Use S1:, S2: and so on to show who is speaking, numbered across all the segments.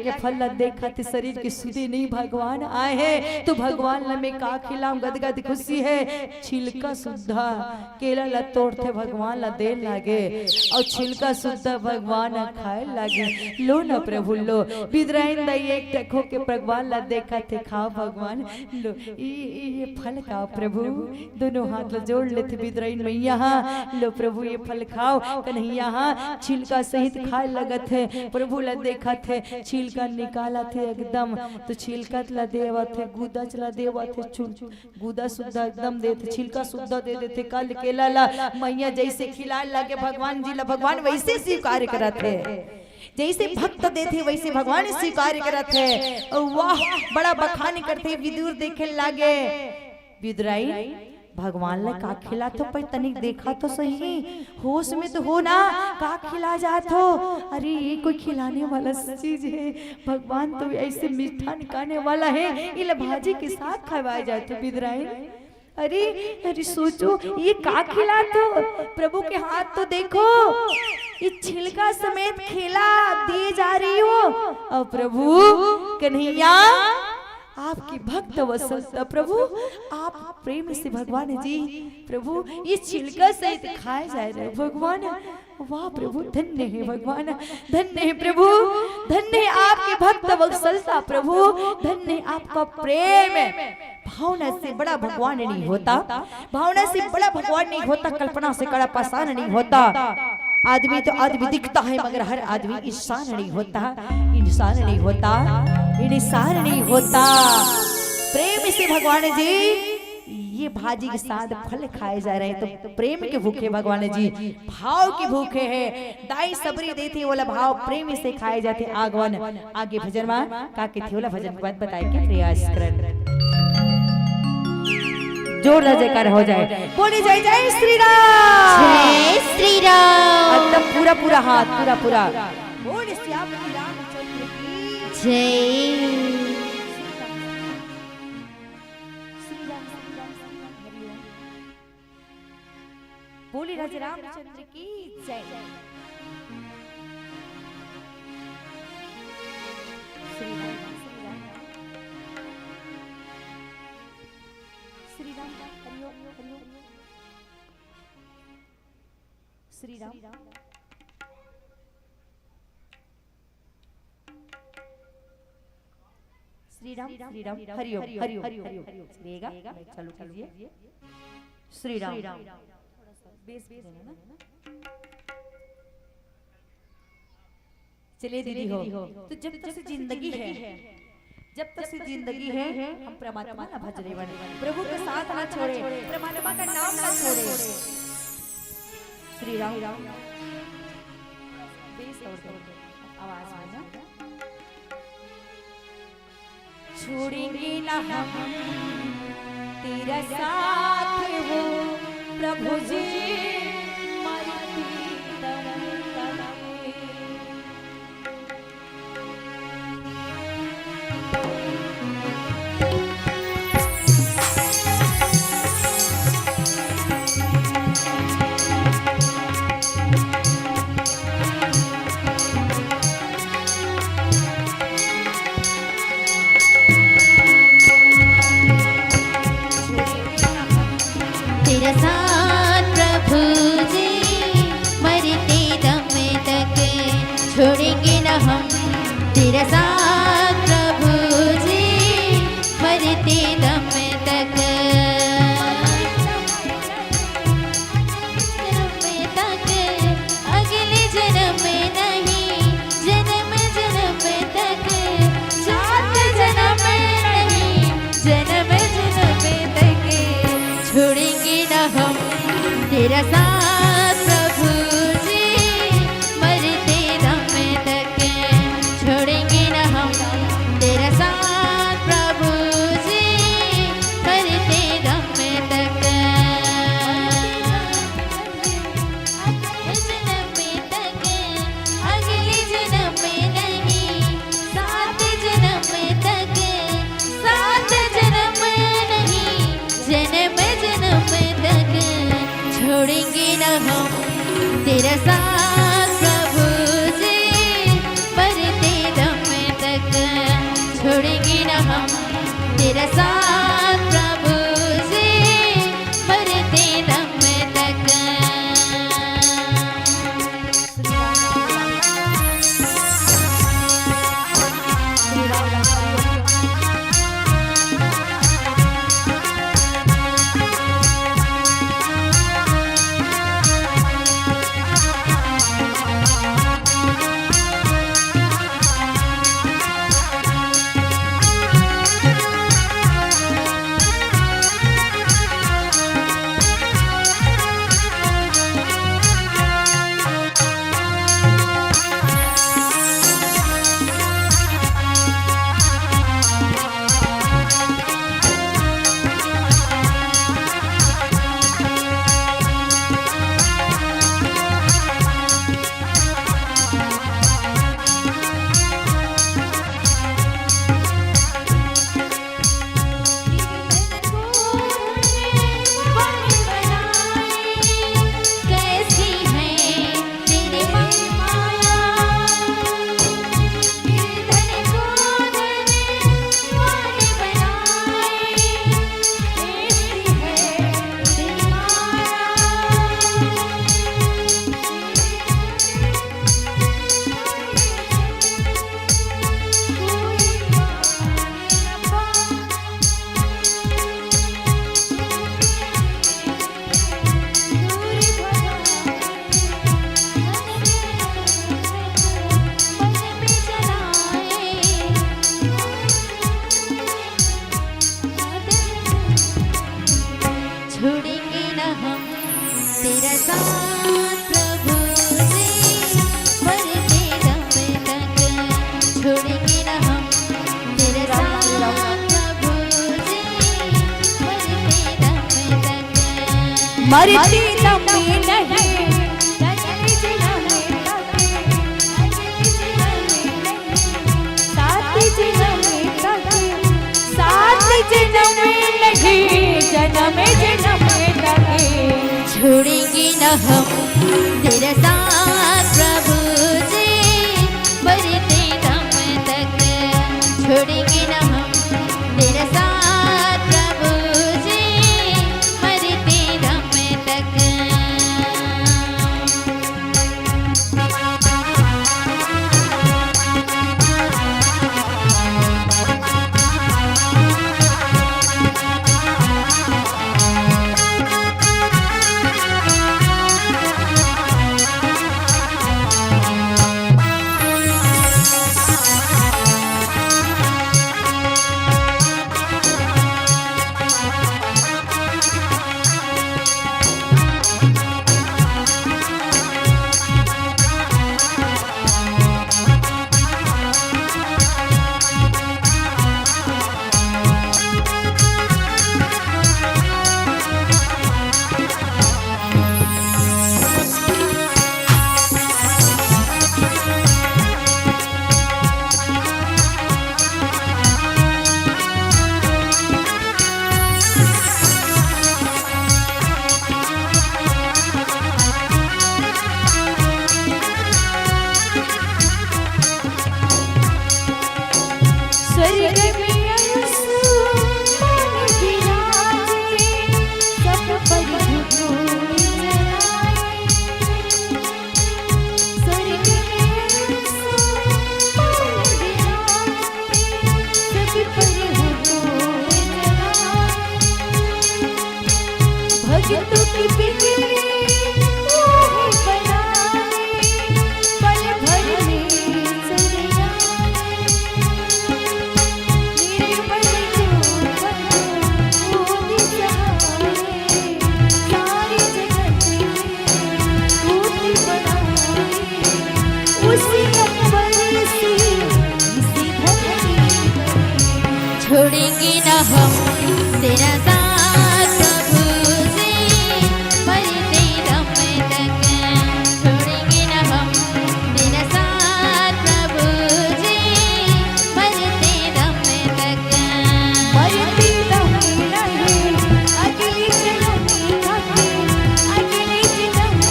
S1: के फल ला देखा थे शरीर की सुधी नहीं भगवान आए हैं तो भगवान ला में का खिलाम गदगद खुशी है छिलका सुद्धा केला ला तोड़ते भगवान ला दे लागे और छिलका सुद्धा भगवान खाए लागे लो न प्रभु लो बिदराइन दई एक टको के भगवान ला देखा थे खाओ भगवान लो ये फल खाओ प्रभु दोनों हाथ ला जोड़ लेते बिदराइन मैया लो प्रभु ये फल खाओ कन्हैया छिलका सहित खाए लगत है प्रभु ला देखा थे छिलका निकाला थे एकदम तो छिलका ला देवा थे गुदा चला देवा थे गुदा सुद्धा एकदम देते छिलका सुद्धा दे देते कल केला ला मैया जैसे खिलाए लगे भगवान जी ला भगवान वैसे स्वीकार करत है जैसे भक्त देते वैसे भगवान स्वीकार करत है वाह बड़ा बखान करते विदुर देखे लागे विदुराई भगवान ला का खिला तो पर तनिक देखा तो सही होश में तो हो ना का खिला जात हो अरे ये कोई खिलाने वाला चीज है भगवान तो ऐसे मीठा निकालने वाला है इला भाजी के साथ खवाया जाए तो बिदराई अरे अरे सोचो ये का खिला तो प्रभु के हाथ तो देखो ये छिलका समेत खिला दिए जा रही हो और प्रभु कन्हैया आपकी भक्त वत्सल प्रभु आप प्रेम से भगवान जी प्रभु ये छिलका सहित खाए जा रहे भगवान वाह प्रभु धन्य है भगवान धन्य है प्रभु धन्य है आपके भक्त वत्सलता प्रभु धन्य है आपका प्रेम भावना से बड़ा भगवान नहीं होता भावना से बड़ा भगवान नहीं होता कल्पना से बड़ा पासान नहीं होता आदमी तो आदमी दिखता है मगर हर आदमी इंसान नहीं होता इंसान नहीं होता इंसान नहीं होता प्रेम से भगवान जी ये भाजी के साथ फल खाए जा रहे हैं तो प्रेम के भूखे भगवान जी भाव के भूखे हैं दाई सबरी देती वाला भाव प्रेम से खाए जाते आगवन आगे भजन में का के थे वाला भजन के बाद बताए के प्रयास कर जोरदार जयकार हो जाए बोले जय जय श्री राम
S2: जय श्री राम
S1: एकदम पूरा पूरा हाथ पूरा पूरा बोले श्याम रामचंद्र की
S2: जय
S1: बोले राजा रामचंद्र की जय श्री राम श्री राम हरिओम हरिओम श्री राम श्री राम हरिओम हरिओम हरिओम चलेगा चालू कीजिए श्री राम बेस ना चलिए दीदी हो तो जब तक से जिंदगी है जब तक से जिंदगी है हम परमात्मा ना भजने वाले प्रभु के साथ ना छोड़े परमात्मा का नाम ना छोड़े श्री राम बेस और आवाज में ना छोड़ेंगे ना हम तेरा साथ हो प्रभु जी
S2: छोड़ेंगे न हम तेरा साथ प्रभु जी मरते दम तक अगले जन्म में नहीं जन्म जन्म तक सात जन्म नहीं जन्म जन्म तक छोड़ेंगे न हम तेरा साथ प्रभु जी मरते दम तक छोड़ेंगे न हम तेरा साथ प्रभु जी मरते दम तक जन्म तक अगले जन्म में नहीं सात जन्म तक सात जन्म नहीं जन्म जन्म तक छोड़ेंगे न हम तेरा साथ प्रभु जी मरते दम तक तेरा साथ प्रभु जी मरते दम तक। छोड़ेंगे न हम तेरा साथ प्रभु जी मरते दम तक। छोड़ेंगे न हम तेरा साथ प्रभु जी मरते दम तक।
S1: मरते दम नहीं जन्म तक।
S2: छोड़ेंगे न हम तेरा साथ प्रभु जी मरते दम तक। छोड़ेंगे न हम तेरा साथ प्रभु जी मरते दम तक। छोड़ेंगे न हम तेरा साथ प्रभु जी मरते दम तक। छोड़ेंगे न हम तेरा साथ प्रभु जी मरते दम तक।
S1: मरते दम नहीं अगली जन्म अगली जन्म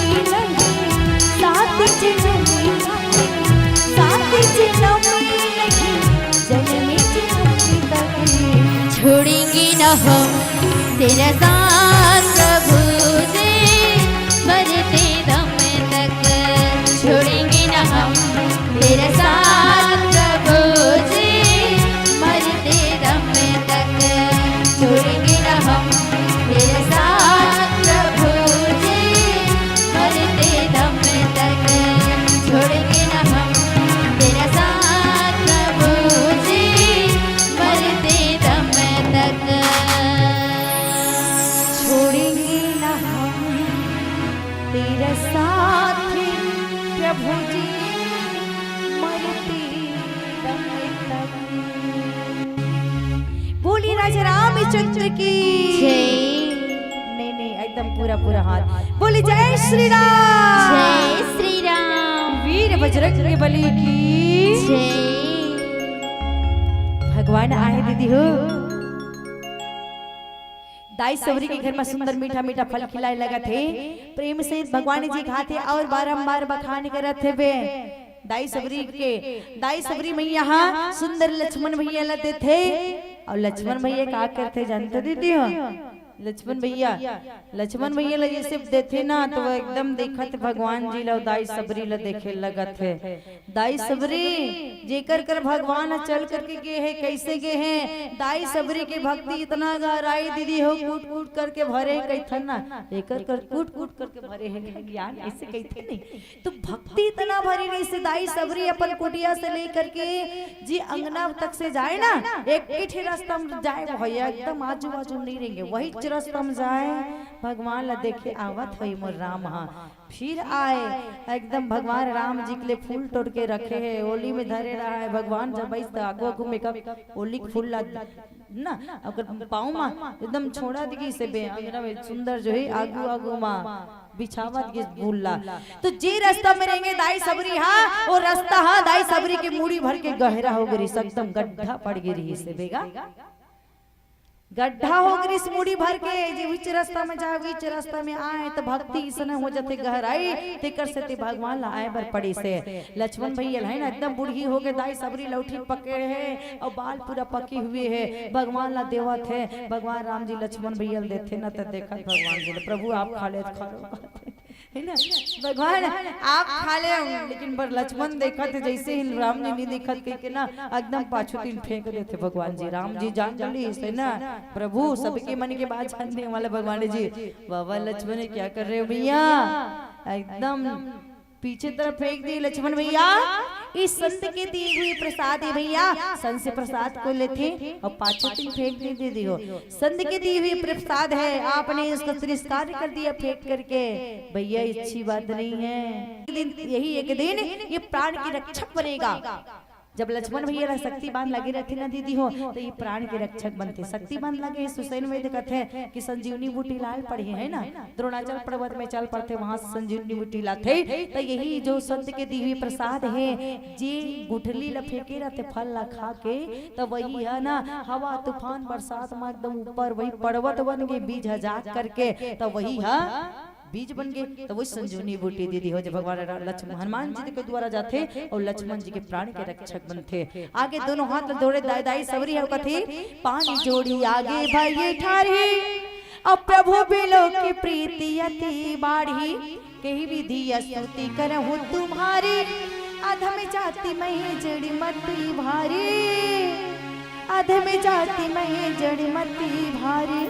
S1: साथ जन्म साथ जन्म नहीं जन्म तक।
S2: हम तेरा साथ प्रभु जी मरते दम तक छोड़ेंगे न हम तेरा साथ प्रभु जी मरते दम तक छोड़ेंगे न हम तेरा साथ प्रभु जी मरते दम तक छोड़ेंगे न हम तेरा साथ प्रभु जी मरते दम तक
S1: छोड़ेंगे ना हम तेरा साथ प्रभु जी मरते दम तक। बोली राजा रामचंद्र की
S2: जय
S1: नहीं एकदम पूरा पूरा हाथ बोली जय श्री राम
S2: जय श्री राम
S1: वीर बजरंग बली की
S2: जय।
S1: भगवान आए दीदी हो दाई सवरी के घर में सुंदर मीठा मीठा फल खिलाए लगा थे प्रेम से भगवान जी खाते और बारंबार बखान करत थे बे दाई सवरी मैया सुंदर लक्ष्मण भैया लते थे और लक्ष्मण भैया का करते जानते दीदी हो लक्ष्मण भैया ला जैसे देखे ना तो वो एकदम देखत भगवान जी ला दाई सबरी ला देखे लगत है दाई सबरी जेकर कर भगवान चल करके गए हैं कैसे गए हैं दाई सबरी की भक्ति इतना गहराई दीदी हो कूट कूट करके भरे कैथन ना एकर कर कूट कूट करके भरे हैं ज्ञान ऐसे कहते नहीं तो भक्ति इतना भरी नहीं से दाई सबरी अपन कुटिया से लेकर के जी अंगना तक से जाए ना एक ही रास्ता में जाए भैया एकदम आजू बाजू नहीं रहेंगे वही रास्ता में जाए भगवान ला देखे आवत हुई मोर राम फिर आए एकदम भगवान राम जी के लिए फूल तोड़ के रखे है ओली में धरे रहा है भगवान जब आगो आगो में ओली के फूल ला ना अगर पाँव में एकदम छोड़ा दिखी से बे अंगना में सुंदर जो है आगू आगू माँ बिछावत के भूलला तो जे रास्ता में रहेंगे दाई सबरी वो रास्ता दाई सबरी के मूड़ी भर के गहरा हो गई एकदम गड्ढा पड़ गई से बेगा गड्ढा हो गई इस मूड़ी भर के जे बीच रास्ता में जाओ बीच रास्ता में आए तो भक्ति इसने हो जाते गहराई तेकर से ते भगवान ला आए बर पड़ी से लक्ष्मण भैया है ना एकदम बूढ़ी हो गए दाई सबरी लौठी पके है और बाल पूरा पके हुए है भगवान ला देवत है भगवान राम जी लक्ष्मण भैया देते ना तो देखा भगवान जी प्रभु आप खा ले है ना भगवान आप खा ले लेकिन पर लक्ष्मण देखा थे जैसे ही राम जी नहीं देखा के ना एकदम पाछू तीन फेंक देते भगवान जी राम जी जान जल्दी से ना प्रभु सबके मन के बात जानने वाले भगवान जी बाबा लक्ष्मण क्या कर रहे हो भैया एकदम पीछे तरफ फेंक दी लक्ष्मण भैया इस संत के दिए हुए प्रसाद है भैया संत से प्रसाद को लेते और पाछू तीन फेंक दे दी हो संत के दिए हुए प्रसाद है आपने इसको तिरस्कार कर दिया फेंक करके भैया अच्छी बात नहीं है यही एक दिन ये प्राण की रक्षक बनेगा जब लक्ष्मण भैया शक्ति बांध लगे रहते ना दीदी हो तो ये प्राण के रक्षक बनते शक्ति बांध लगे सुसैन वैद्य कहते हैं कि संजीवनी बूटी लाल पड़ी है ना द्रोणाचल पर्वत में चल पड़ते वहां संजीवनी बूटी लाते तो यही जो संत के दी हुई प्रसाद है जी गुठली लफेके रहते फल ला खा के तो वही है ना हवा तूफान बरसात में एकदम ऊपर वही पर्वत बन गए बीज हजार करके तो वही है बीज बन गए तो वही संजीवनी बूटी दीदी हो जब भगवान लक्ष्मण हनुमान जी के द्वारा जाते और लक्ष्मण जी के प्राण के रक्षक बनते आगे दोनों हाथ जोड़े दाई सबरी है कथी पानी जोड़ी आगे भाई ठारी अब प्रभु बिलो की प्रीति अति बाढ़ी कही विधि स्तुति करहूं तुम्हारी अधम जाति में जड़ी मती भारी अधम जाति में जड़ी मती भारी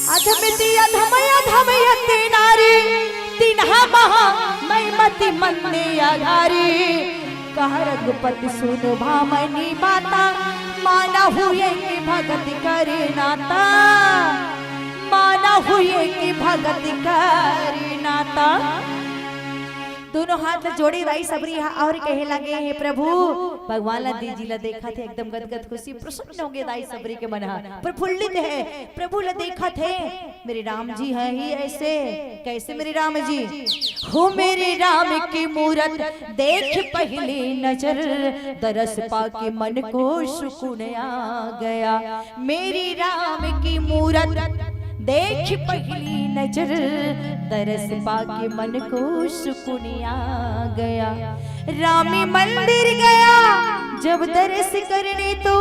S1: अधमति अधमयति नारी तिन्हा महा मती मंदे आधारी कह रघुपति सुन भामनी बाता माना हुए कि भगत करे नाता माना हुए कि भगत करे नाता दोनों हाथ जोड़े भाई सबरी और कहे लगे हे प्रभु भगवान ला दीजी ला देखा थे एकदम गदगद खुशी प्रसन्न हो गए दाई सबरी के मन प्रफुल्लित है प्रभु ला देखा थे मेरे राम जी है ही ऐसे कैसे मेरे राम जी हो मेरे राम की मूरत देख पहली नजर दरस पाके मन को सुकून आ गया मेरी राम की मूरत देख पहली नजर तरस पाके मन को सुकून आ गया रामी मंदिर गया जब दरस करने तो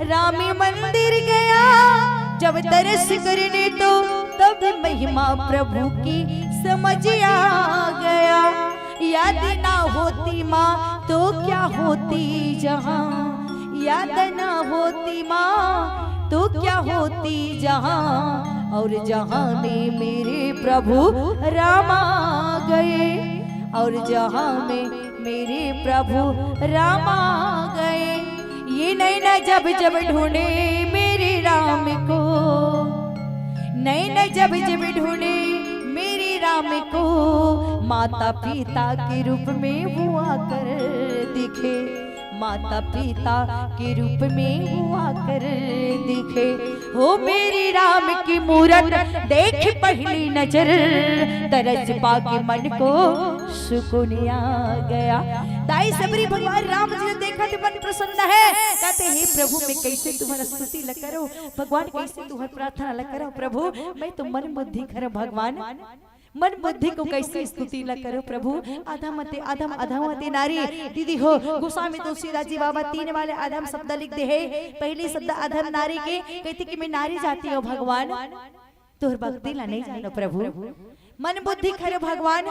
S1: रामी मंदिर गया जब दर्श करने तो तब महिमा प्रभु की समझ आ गया। याद ना होती माँ तो क्या होती जहाँ, याद ना होती माँ तो क्या होती जहाँ, और जहाँ में मेरे प्रभु राम आ गए, और जहाँ में मेरे प्रभु राम आ गए। ये नैना जब जब ढूंढे मेरे राम को, नैना जब जब ढूंढे मेरे राम को, माता पिता के रूप में वो आकर दिखे, माता पिता के रूप में वो आकर दिखे। हो मेरे राम की मूरत देख पहली नजर, तरस पाके मन को सुकून आ गया। दाई सबरी भगवान राम जी ने देखा तो मन प्रसन्न है, कहते हे प्रभु मैं कैसे तुम्हारा स्तुति ल करो, भगवान कैसे तुम्हारी प्रार्थना ल करो प्रभु, मैं तो मन बुद्धि करो भगवान, मन बुद्धि को कैसे स्तुति ल करो प्रभु। अधमते अधम अधमते नारी दीदी हो गोस्वामी तुलसीदास जी बाबा 3 वाले अधम शब्द लिख दे है। पहली शब्द अधम नारी के कहती कि मैं नारी जाती हूँ भगवान, तोहर भक्ति ला नहीं जानो प्रभु, मन बुद्धि खरो भगवान,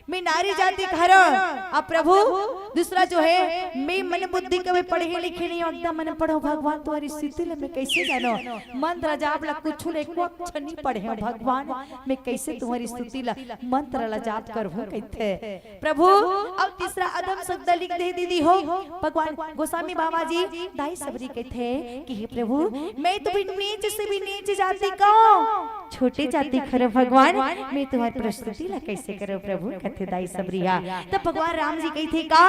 S1: मैं नारी जाति खरो अब प्रभु। दूसरा जो है मैं मन बुद्धि कभी पढ़े लिखे नहीं, एकदम मन पढ़ो भगवान तुम्हारी स्थिति मैं कैसे जानो, मंत्र जाप ला कुछ नहीं पढ़े भगवान, मैं कैसे तुम्हारी स्तुति ला मंत्र ला जाप करहूं कहते प्रभु। अब तीसरा अधम शब्द लिख दे दीदी हो भगवान गोस्वामी बाबा जी दाई सबरी कहते कि हे प्रभु मैं तो भी नीच से भी नीच जाति का छोटी जाति खरो भगवान, मैं तुम्हारी प्रस्तुति ला कैसे करो प्रभु कहते दाई सबरिया। तब भगवान राम जी कहते का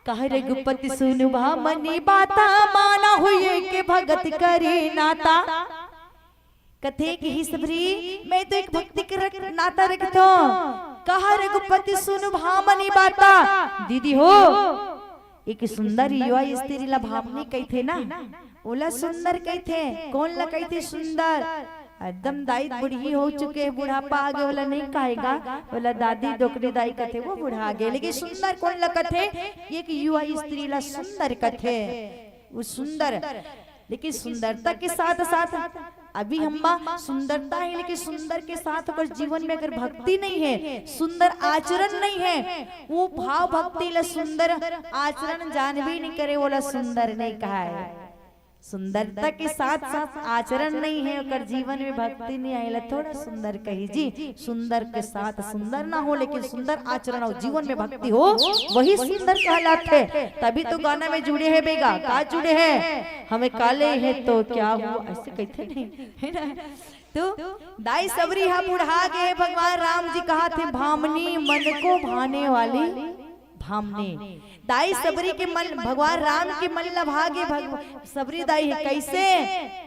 S1: कह रघुपति सुनु भामनी बाता, माना हुए के भगत करे नाता। कथे कि ही सबरी मैं तो एक भक्ति के नाता रखता हूँ। कहा रघुपति सुनु भामनी बाता, दीदी हो एक सुंदर युवा स्त्री ला भामनी कहते ना, ओला सुंदर कहते, कौन ला कहते सुंदर, एकदम दाई बुढ़ी हो चुके, बुढ़ापा आ गए वाला नहीं कहेगा, बोला दादी दोकरी दाई कथे वो बुढ़ा आ गए, लेकिन सुंदर कौन ला कथे, एक युवा स्त्री ला सुंदर कथे, वो सुंदर। लेकिन सुंदरता के साथ साथ अभी हम सुंदरता है, लेकिन सुंदर के साथ अगर जीवन में अगर भक्ति नहीं है, सुंदर आचरण नहीं है, वो भाव भक्ति ला सुंदर आचरण जान भी नहीं करे, वो ला सुंदर नहीं कहा है। सुंदरता के साथ साथ आचरण नहीं है, अगर जीवन में भक्ति नहीं आएला थोड़ा सुंदर कही जी। सुंदर के साथ सुंदर ना हो, लेकिन सुंदर आचरण हो, जीवन में भक्ति हो, वही सुंदर कहलाते हैं। तभी तो गाना में जुड़े हैं बेगा, का जुड़े हैं हमें काले हैं तो क्या हुआ, ऐसे कहते नहीं है ना। तो दाई सबरी हा बुढ़ा गए, भगवान राम जी कहा थे भामनी मन को भाने वाली भामनी। दाई सबरी के मन भगवान राम के मन लभागे, सबरी दाई है कैसे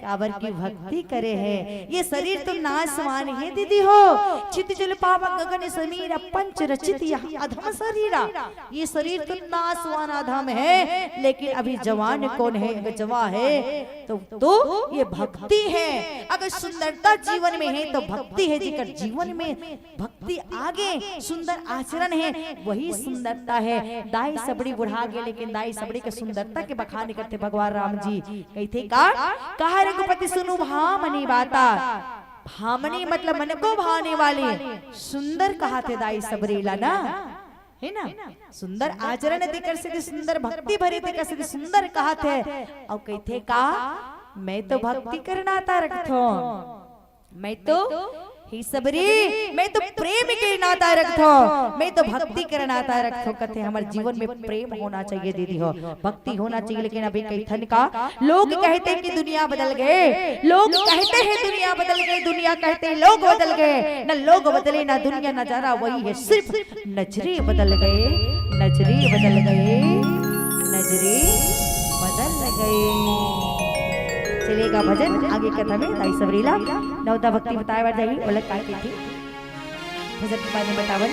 S1: काबर की भक्ति करे है। ये शरीर तो नाशवान है दीदी हो, चित जल पावा गगन समीरा पंच रचित अधम शरीरा, ये शरीर तो नाशवान अधम है, लेकिन अभी जवान कौन है, अगर जवा है तो ये भक्ति है। अगर सुंदरता जीवन में है तो भक्ति है, जिकर जीवन में भक्ति आगे सुंदर आचरण है वही सुंदरता है। दाई सबरी बुढ़ा गए, लेकिन दाई सबरी के सुंदरता के बखान करते भगवान राम जी कहते का कहा रघुपति सुनु भामनी बाता, भामनी मतलब मन को भाने वाली, सुंदर कहा थे दाई सबरी ला ना है ना, सुंदर आचरण दिकर से सुंदर भक्ति भरे दिकर से सुंदर कहा थे। और कहते का मैं तो भक्ति करना था रखो, मैं तो ही सबरी मैं तो प्रेम के नाता रखो, मैं तो भक्ति के नाता रखो। कहते हमारे जीवन में प्रेम होना चाहिए दीदी हो, भक्ति होना चाहिए। लेकिन अभी कई थन का लोग कहते हैं कि दुनिया बदल गए, लोग कहते हैं दुनिया बदल गए, दुनिया कहते हैं लोग बदल गए, न लोग बदले ना दुनिया, नजारा वही है, सिर्फ नजरे बदल गए, नजरे बदल गए, नजरे बदल गए। चलेगा भजन आगे कथा में दाई सबरीला नवता भक्ति बताए बार जाइए ओलग काय की थी भजन के बारे में बतावन।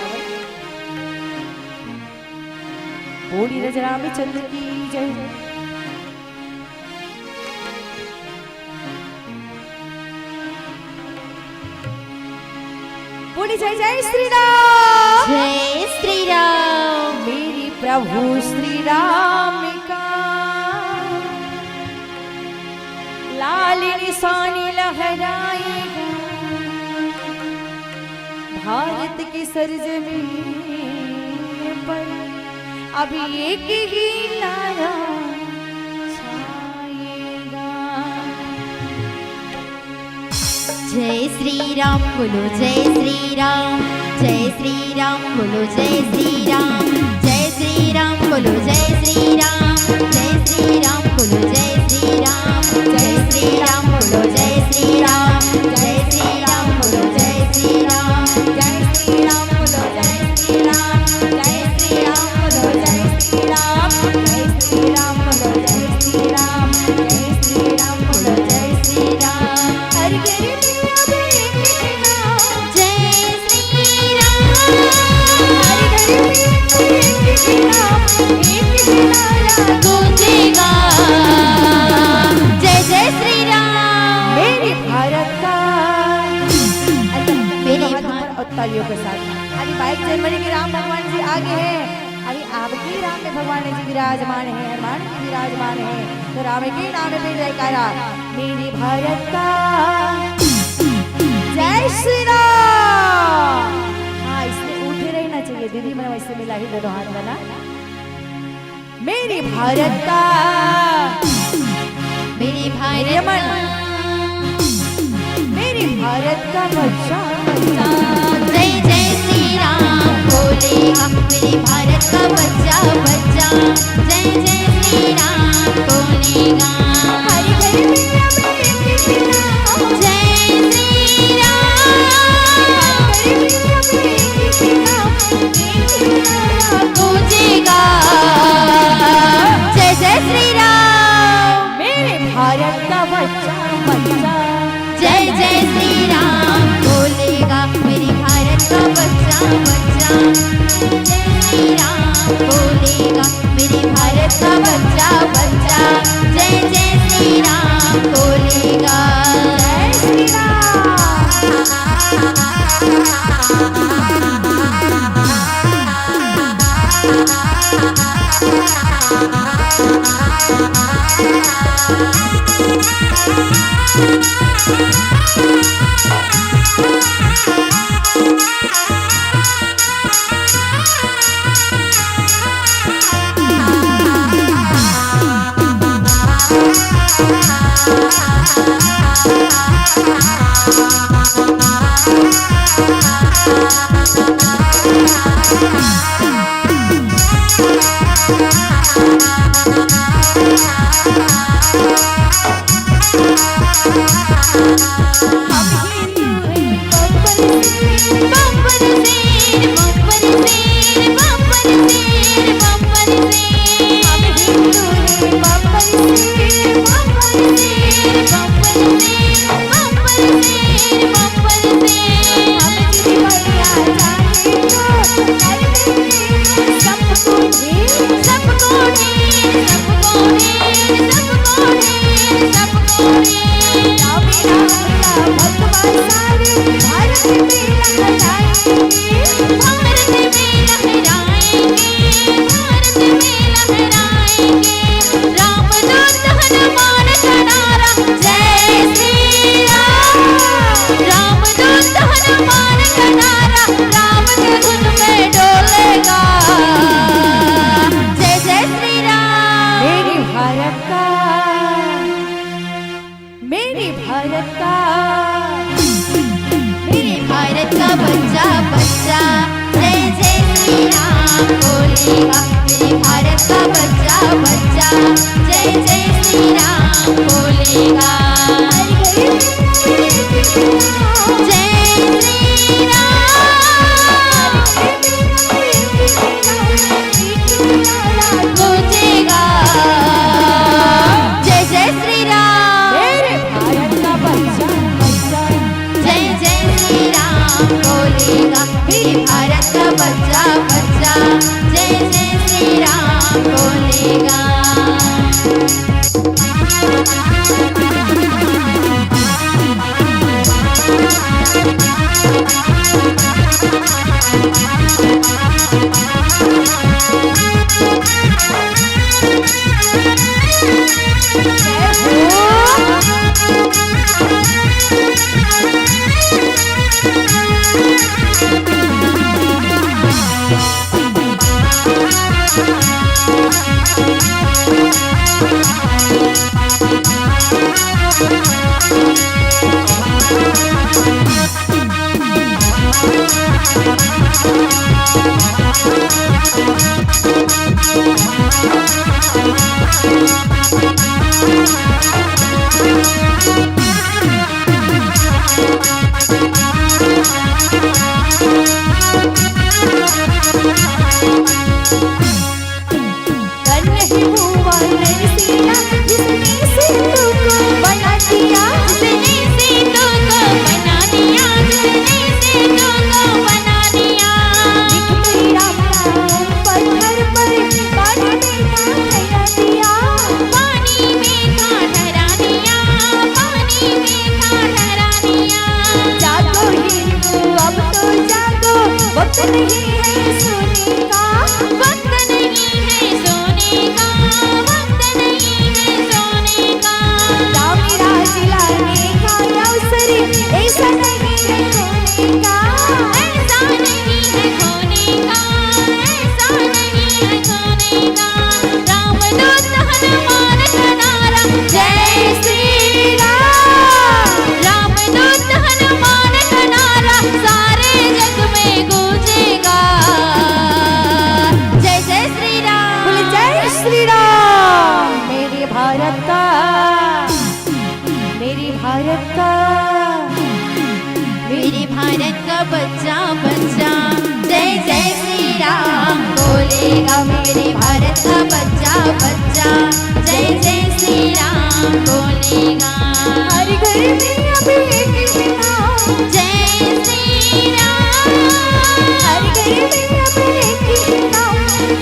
S1: बोली रामचंद्र की जय। बोली जय जय श्री राम,
S2: जय श्री राम।
S1: मेरी प्रभु श्री राम का लाल लाली निशानी लहराएगा भारत की सरजमीन पर अभी एक ही नारा छाएगा।
S2: जय श्री राम बोलो जय श्री राम, जय श्री राम बोलो जय श्री राम, जय श्री राम बोलो जय श्री राम, जय श्री राम बोलो जय श्री राम, जय श्री राम बोलो जय श्री राम, जय श्री राम बोलो जय श्री राम, जय श्री राम बोलो जय श्री राम, जय श्री राम बोलो जय श्री राम, जय श्री राम बोलो जय श्री राम, जय श्री राम बोलो जय श्री राम। हर घर
S1: तालियों के साथ अभी 22 जनवरी के राम भगवान जी आगे हैं। अभी आपके राम में भगवान जी विराजमान है, हनुमान जी विराजमान है, तो राम के नाम पे जयकारा मेरे भारत का जय श्री राम। हाँ इसमें उठे रहना चाहिए दीदी, मैंने वैसे मिला ही दोनों हाथ वाला। मेरे भारत का
S2: मेरे भारत
S1: मेरे भारत का बच्चा
S2: जय जय श्री राम बोलेगा मेरे भारत का बच्चा बच्चा, जय जय श्री राम बोलेगा। हर घर में जय श्री राम गूंजेगा। जय जय श्री राम
S1: मेरे भारत का बच्चा बच्चा,
S2: जय जय श्री राम बोलेगा मेरे भारत का बच्चा बच्चा, जय श्री राम बोलेगा मेरे भारत का बच्चा बच्चा, जय जय श्री राम बोलेगा। जय श्री राम बोलेगा। भारत का बच्चा बच्चा जय जय श्री राम बोलेगा। जय हो वक्त नहीं है सोने का, वक्त नहीं है सोने का, वक्त नहीं है सोने का। राम राज लाने का अवसर ऐसा नहीं है खोने का, ऐसा नहीं है खोने का, ऐसा नहीं है खोने का। राम दूत हनुमान खनारा जय श्री राम, राम दूत हनुमान खनारा सारे जग में गूंजेगा। जय जय श्री राम,
S1: बोले जय श्री राम। मेरे भारत का, मेरी भारत का,
S2: मेरे भारत का बच्चा बच्चा जय जय श्री राम बोलेगा। मेरे भारत का बच्चा बच्चा जय जय श्री राम बोलेगा। हर घर में अभी एक ही नाम जय श्री राम, हर घर में अभी एक ही नाम,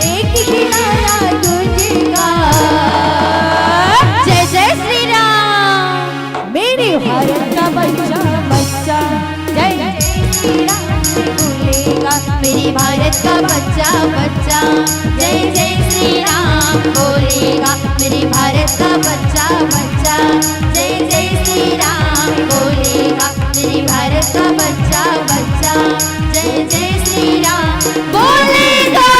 S2: एक ही नारा गूंजेगा। जय जय श्री राम,
S1: मेरे भारत का बच्चा बच्चा जय
S2: श्री राम बोलेगा। मेरे भारत का बच्चा बच्चा जय जय श्री राम बोलेगा। मेरे भारत का बच्चा बच्चा जय जय श्री राम बोलेगा। मेरे भारत का बच्चा बच्चा जय जय श्री राम बोलेगा।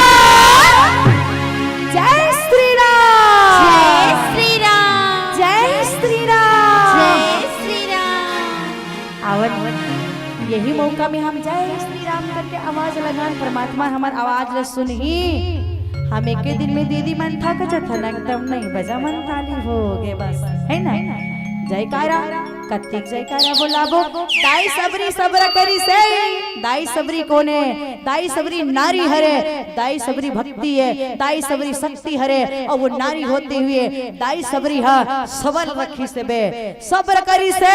S1: जय श्री राम,
S2: जय श्री राम,
S1: जय श्री राम,
S2: जय श्री राम।
S1: आवन यही मौका में हम जय श्री राम करके आवाज लगान, परमात्मा हमार आवाज ल सुन ही हम एक दिन में दीदी मन था कचथन एकदम नहीं बजा मन ताली हो गए बस है ना। जयकारा कत्तिक जयकारा बोलाबो। दाई सबरी सब्र करी से, दाई सबरी कोने, दाई सबरी नारी हरे, दाई सबरी भक्ति है, दाई सबरी शक्ति हरे। और वो नारी होते हुए दाई सबरी हा सबल रखी से बे सब्र करी से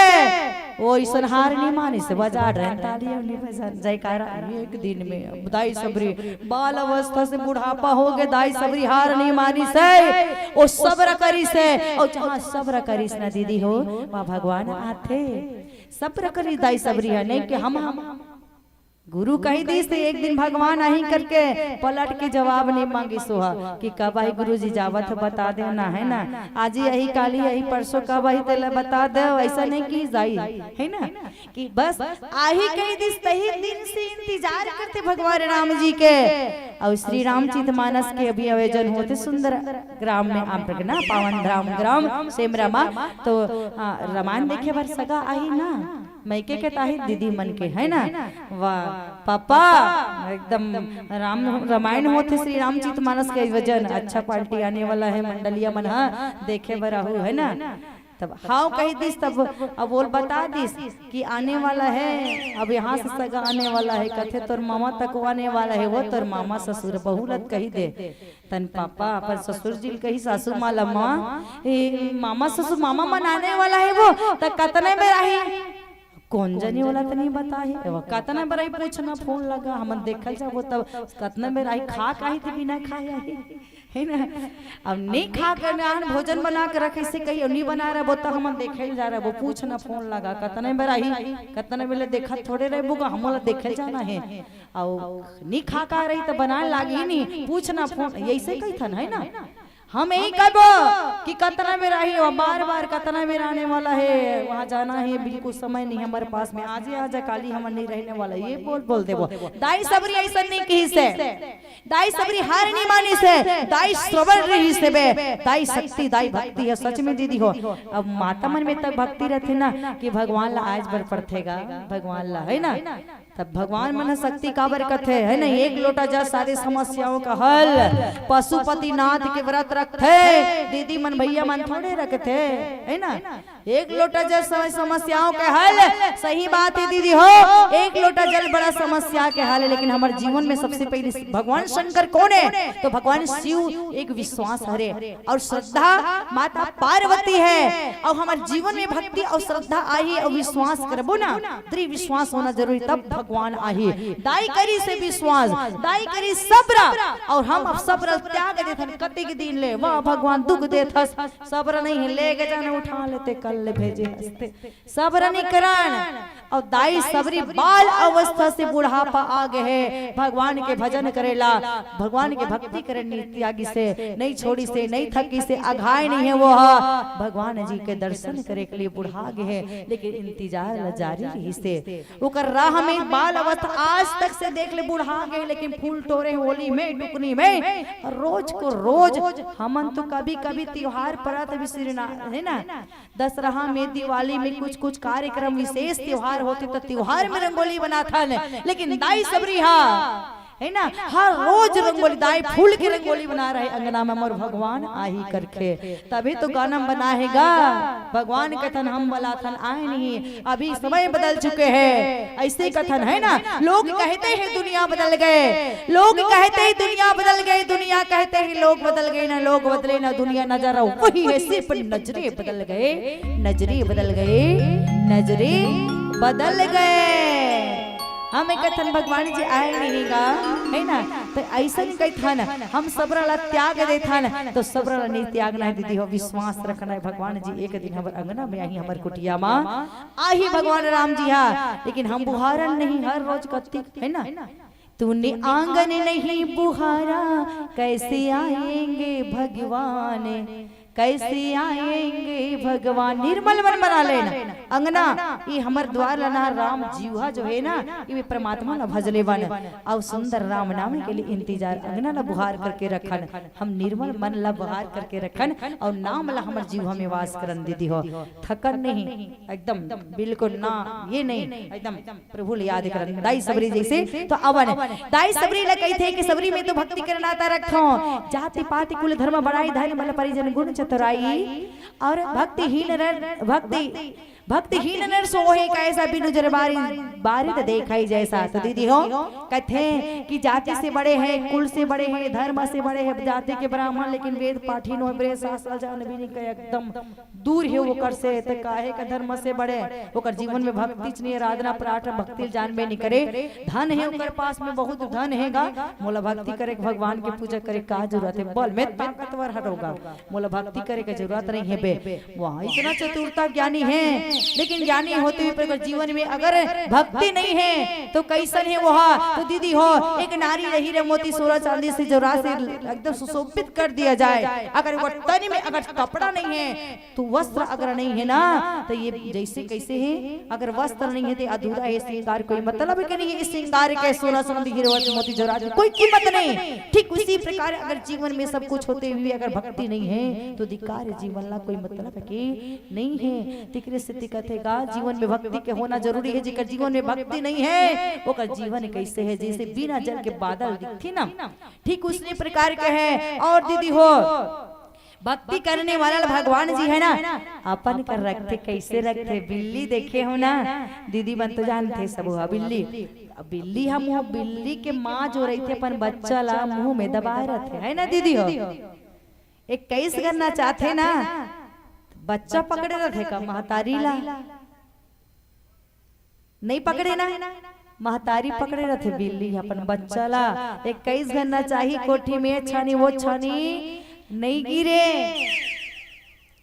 S1: वो ईसन हार नहीं मानी से बजा रहे ताली नहीं बजा। जयकारा एक दिन में दाई सबरी बाल अवस्था से बुढ़ापा हो गए, दाई सबरी हार नहीं मानी से वो सब्र करी से। और जहाँ सब्र करी ना दीदी हो वहाँ भगवान आते सब्र करी दाई सबरी है नहीं कि हम गुरु कही दी से एक दिन भगवान आही करके पलट के जवाब नहीं मांगी सोहा कि कब आई गुरु जी जावत बता दे ना है ना। आज यही काली यही परसों कब आई तेला बता दे, ऐसा नहीं की जाई है ना कि बस आही कही दी सही दिन से इंतजार करते भगवान राम जी के। और श्री रामचरित मानस के अभी आयोजन होते सुंदर ग्राम में आप ना पावन राम ग्राम सेमरमा। तो रामायण देखे भर सगा आई ना मैके के ताही दीदी मन के है ना। वाह पापा एकदम राम रामायण होते श्री रामचरित मानस के वजन अच्छा क्वालिटी आने वाला है मंडलिया मन देखे बराहू है ना। तब हाँ कही दिस तब अब बोल बता दिस कि आने वाला है अब यहाँ से सगा आने वाला है कथे तोर मामा तक आने वाला है वो तोर मामा ससुर बहुलत कही दे तन पापा अपन ससुर जी कही सासू माँ लम्मा मामा ससुर मामा मनाने वाला है वो तक कतने में रही कौन जनी वाला तो नहीं बताही कतना बराई पूछना फोन लगा हम देखल जाबो तब कतना बराई खा काहे थी बिना खाया है ना। अब नहीं खा कर भोजन बना कर रखे से कहीं नहीं बना रहा वो तो हम देखल जा रहा वो पूछना फोन लगा कतना बराई कतना बेले देखा थोड़े रहे बुगा हमला देखल जाना है और नहीं खा का रही तो बनाए लागी नहीं पूछना फोन ऐसे कही था है ना। हम यही कब कि कतना में रही और बार बार कतना में रहने वाला है, वहाँ जाना है, बिल्कुल समय नहीं हमारे पास में, आज आजा काली हम नहीं रहने वाला, ये बोल दे वो दाई सबरी ऐसा नहीं कही से, दाई सबरी हार नहीं मानी से, दाई श्रवण रही से बे, दाई शक्ति दाई भक्ति है सच में दीदी हो। अब माता मन में तक भक्ति रहती ना कि भगवान ला आज बर पड़थेगा, भगवान ला है ना, तब भगवान मन शक्ति का बरकत है ना। एक लोटा जल सारी समस्याओं का हल, पशुपति नाथ के व्रत रखते दीदी मन भैया मन थोड़े रखते है ना। एक लोटा जल समस्याओं के हल, सही बात है दीदी हो, एक लोटा जल बड़ा समस्या के हल है। लेकिन हमारे जीवन में सबसे पहले भगवान शंकर कौन है, तो भगवान शिव एक विश्वास हरे और श्रद्धा माता पार्वती है। और हमारे जीवन में भक्ति और श्रद्धा आई और विश्वास करबो ना, दृढ़ विश्वास होना जरूरी, तब भगवान आही। दाई करी से विश्वास, दाई करी सब्र, और हम अब सब्र त्याग देथन कतिक दिन ले, वाह भगवान दुख देथस, सब्र नहीं है ले के जाने उठा लेते कल ले भेजे हंसते, सब्र नहीं करान। और दाई सबरी बाल अवस्था से बुढ़ापा आ गए है, भगवान के भजन करेला, भगवान के भक्ति करे त्यागी से, नहीं छोड़ी से, नहीं थकी से, अघाय नहीं है वो, भगवान जी के दर्शन करे के लिए बुढ़ा गए है। लेकिन इंतजार जारी रही से, ओकर राह में बाल अवस्था आज तक से देख ले बुढ़ा गए, लेकिन फूल टोरे होली में टुकनी में रोज को रोज हमन तो कभी कभी त्योहार परत विसरना है ना, दशहरा में दिवाली में कुछ कुछ कार्यक्रम विशेष त्योहार होते तो त्योहार में रंगोली बनाता है। लेकिन दाई सबरी है ना, हर रोज रंगोली दाई फूल की रंगोली बना रहे अंगना में, मोर भगवान आही करके, तभी तो गाना बनाएगा भगवान कथन हम बलाथन आए नहीं, अभी समय बदल चुके हैं, ऐसे कथन है ना। लोग कहते हैं दुनिया बदल गए, लोग कहते हैं दुनिया बदल गई, दुनिया कहते हैं लोग बदल गए, ना लोग बदले ना दुनिया नजर वही है, सिर्फ नजरे बदल गए, नजरे बदल गए, नजरे बदल गए। हम कथन भगवान जी आए नहीं गा है ना, तो ऐसा नहीं कही था ना, हम सब्र ला त्याग दे था ना, तो सब्र ला नहीं त्यागना है दीदी हो, विश्वास रखना है। भगवान जी एक दिन हमारे अंगना में आई, हमारे कुटिया माँ आही भगवान राम जी लेकिन हम बुहारन नहीं हर रोज कत्ती है ना, तूने आंगन नहीं बुहारा कैसे आएंगे भगवान, कैसे आएंगे भगवान। निर्मल मन बना लेना अंगना, ये हमार द्वार लना राम जीवा जो है ना, ये परमात्मा न भजले बन, और सुंदर राम नाम के लिए इंतजार अंगना ला बुहार करके रखन, हम निर्मल मन ला बुहार करके रखन, और नाम ला हमार जीवा में वास करन दीदी हो। थकन नहीं एकदम बिल्कुल ना, ये नहीं एकदम प्रभु याद करन। दाई सबरी जैसे तो अवन दाई सबरी ला कही थे कि सबरी में तो भक्ति करना आता रखो, जाति पाति कुल धर्म बढ़ाई धन बल परिजन गुण चतुराई, और भक्तिहीन नर सोहे कैसा बिनु जर बारी तो देखाई जैसा। तो दीदी हो कहते हैं कि जाति से बड़े हैं, कुल से बड़े हैं, धर्म से बड़े हैं, जाति के ब्राह्मण लेकिन वेद पाठी नो बड़े शास्त्र जान भी नहीं कहे, एकदम दूर है वो कर से, तो काहे का धर्म से बड़े, ओकर जीवन में भक्ति नहीं, आराधना प्रार्थना भक्ति जानबे नहीं करे, धन है ओकर पास में बहुत धन हैगा, मोला भक्ति करे भगवान के पूजा करे का जरूरत है, बल में ताकतवर हटोगा, मोला भक्ति करे के जरूरत नहीं है बे। वहाँ इतना चतुरता ज्ञानी है, लेकिन ज्ञानी होते हुए पर जीवन में अगर भक्ति नहीं है तो कैसन है वहाँ। तो दीदी हो एक नारी रही रे मोती सोना चांदी से जोरा से एकदम सुशोभित कर दिया जाए, अगर वो तन में अगर कपड़ा नहीं है तो वस्त्र अगर नहीं है ना, तो ये जैसे कैसे है, अगर वस्त्र नहीं है तो अधूरा है श्रृंगार, कोई मतलब है नहीं, इस श्रृंगार के सोना चांदी हीरो मोती जोरा कोई कीमत नहीं। ठीक उसी प्रकार अगर जीवन में सब कुछ होते हुए अगर भक्ति नहीं है तो धिक्कार जीवन ला कोई मतलब है कि नहीं है। तिकरे से दिक्कतेगा जीवन में भक्ति के होना जरूरी है, जिकर जीवन में भक्ति नहीं है वो का जीवन कैसे है, जैसे बिना जल के बादल दिखती ना, ठीक उसी प्रकार के है। और दीदी हो भक्ति करने वाला भगवान जी है ना, अपन कर रखते कैसे रखते, बिल्ली देखे हो ना दीदी बन तो जानते सब हुआ बिल्ली, बिल्ली हम बिल्ली के माँ जो रही थे अपन बच्चा ला मुंह में दबाए रहते है ना दीदी हो, एक कैस करना चाहते ना बच्चा पकड़े रहते का महतारी ला नहीं पकड़े ना, महतारी पकड़े रहते बिल्ली अपन बच्चा ला, एक कैस करना चाहिए कोठी में छानी वो छानी नहीं गिरे,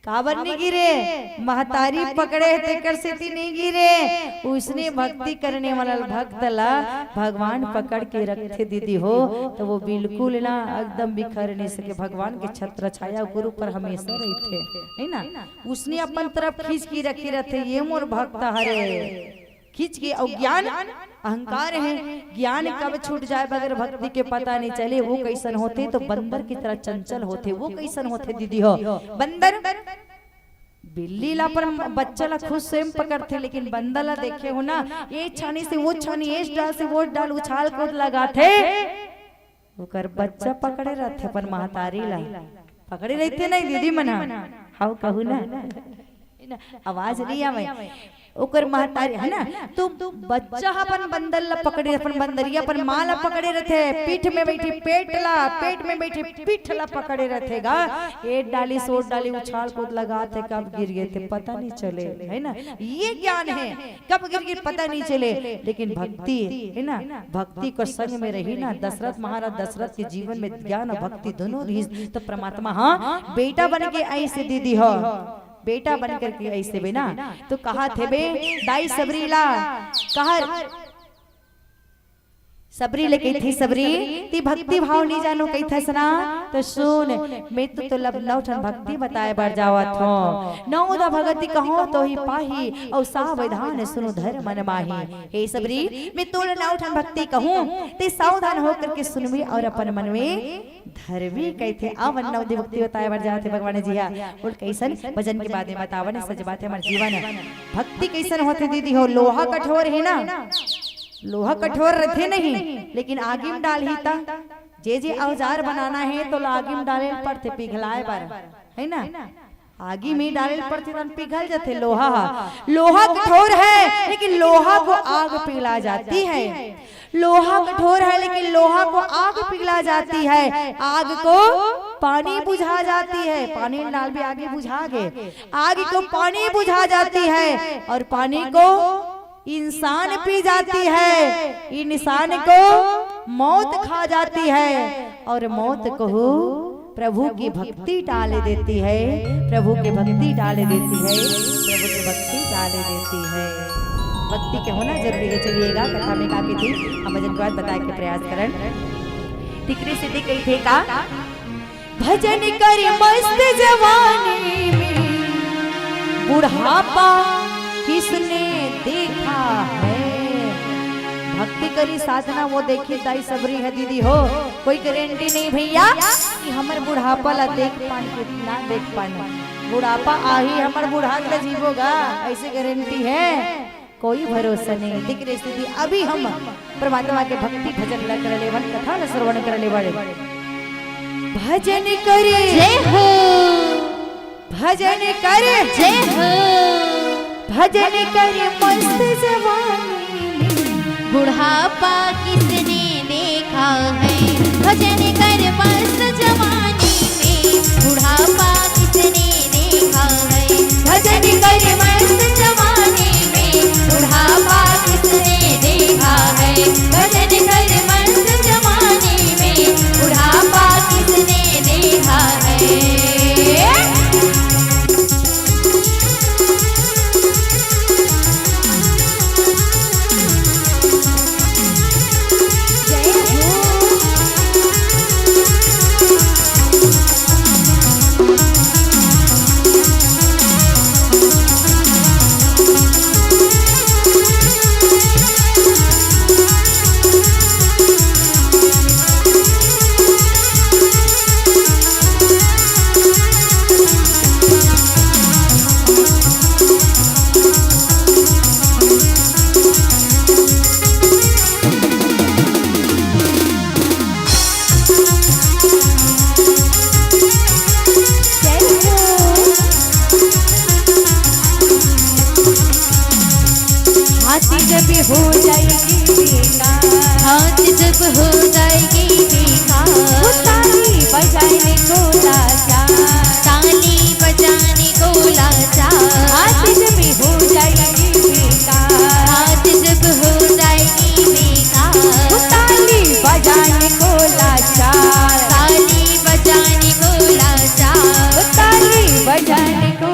S1: काबर नहीं गिरे, महतारी पकड़े तेकर से नहीं गिरे। उसने भक्ति करने वाला भक्त ला भगवान पकड़ के रखे दीदी हो, तो वो बिल्कुल ना एकदम बिखर नहीं सके। भगवान के छत्र छाया गुरु पर हमेशा रहते है ना। उसने अपन तरफ खींच की रखी रहते, ये मोर भक्त हरे खींच के। और ज्ञान अहंकार है, ज्ञान कब छूट जाए बगैर भक्ति के पता नहीं चले। वो कैसन होते तो बंदर की तरह चंचल होते। वो कैसन होते दीदी हो, बंदर बिल्ली ला पर बच्चा ला खुद स्वयं पकड़ते, लेकिन बंदर ला देखे हो ना, ये छानी से वो छानी, इस डाल से वो डाल उछाल कूद लगाते, ओकर बच्चा पकड़े रहते पर महतारी ला पकड़े रहते नहीं दीदी मना। हाउ कहू ना आवाज नहीं आवे ओकर महतारी है ना। तो बच्चा अपन बंदर ला पकड़े, अपन बंदरिया अपन माँ ला पकड़े रहते, पीठ में बैठी पेट में बैठी पीठ ला पकड़े रहेगा। एक डाली सोट डाली उछाल कूद लगाते, कब गिर गए थे पता नहीं चले है ना। ये ज्ञान है, कब गिर गए पता नहीं चले। लेकिन भक्ति है ना, भक्ति को संग में रही ना। दशरथ महाराज दशरथ के जीवन में ज्ञान और भक्ति दोनों रही, तो परमात्मा हाँ बेटा बन के आई से दीदी हो, बेटा बनकर के ऐसे बे ना। तो कहा थे बे दाई सबरीला, कहा सबरी ले कही थी, सबरी ती भक्ति भाव नहीं जानो कही था सना। तो सुन मैं तो लब लौठन भक्ति बताए बार जावत हो, नौदा भगति कहो तो ही पाही, और सावधान सुनो धर्म मन माही। हे सबरी मैं तो लौठन भक्ति कहूँ, ते सावधान होकर के सुनवी और अपन मन में धरवी कहते। अब नौदी भक्ति बताए बार जाते भगवान जी हा। बोल कैसन भजन के बाद में बतावन सच बात है हमारे जीवन। भक्ति कैसन होते दीदी हो, लोहा कठोर है ना, लोहा कठोर रहते नहीं, लेकिन आगे में डाल ही था। जे औजार बनाना है तो आगे में डाले पड़ते पिघलाए बार है ना, आगे में डाले पड़ते पिघल जाते। लोहा कठोर है लेकिन लोहा को आग पिघला जाती है। लोहा कठोर है लेकिन लोहा को आग पिघला जाती है। आग को पानी बुझा जाती है, पानी डाल भी आगे बुझा गए। आग को पानी बुझा जाती है और पानी को इंसान पी जाती है। इंसान को मौत खा जाती है और मौत को प्रभु की भक्ति डाल देती है, प्रभु की भक्ति डाल देती है, प्रभु की भक्ति डाल देती है। भक्ति के होना जरूरी है। चलिएगा कथा में काकी थी, हम भजन के बाद बताए के प्रयास करन। तिकरी सिद्धि कही थे का भजन करे मस्त जवानी में, बुढ़ापा किसने देखा है। भक्ति करी साधना वो देखी दाई सबरी है दीदी हो, कोई गारंटी नहीं भैया कि हमर बुढ़ापा ला देख पान कितना देख पान। बुढ़ापा आही हमर बुढ़ा के जीवोगा ऐसे गारंटी है, कोई भरोसा नहीं। दिख रही स्थिति अभी हम परमात्मा के भक्ति भजन ला कर लेवन, कथा ला श्रवण कर ले बड़े। भजन करे जय हो, भजन करे जय हो, भजन करे मस्त जवानी में,
S2: बुढ़ापा किसने देखा है। भजन कर मस्त जवानी में, बुढ़ापा किसने देखा है। भजन कर मस्त जवानी में, बुढ़ापा किसने देखा है। भजन कर मस्त जवानी में, बुढ़ापा किसने देखा है।
S1: हो जाएगी बेकार,
S2: हाथ जब हो जाएगी बेकार,
S1: ताली बजाने को लाचार,
S2: ताली बजाने को लाचार,
S1: हाथ जब हो जाएगी बेकार,
S2: हाथ जब हो जाएगी बेकार,
S1: ताली बजाने को लाचार,
S2: ताली बजाने को लाचार,
S1: ताली बजाने को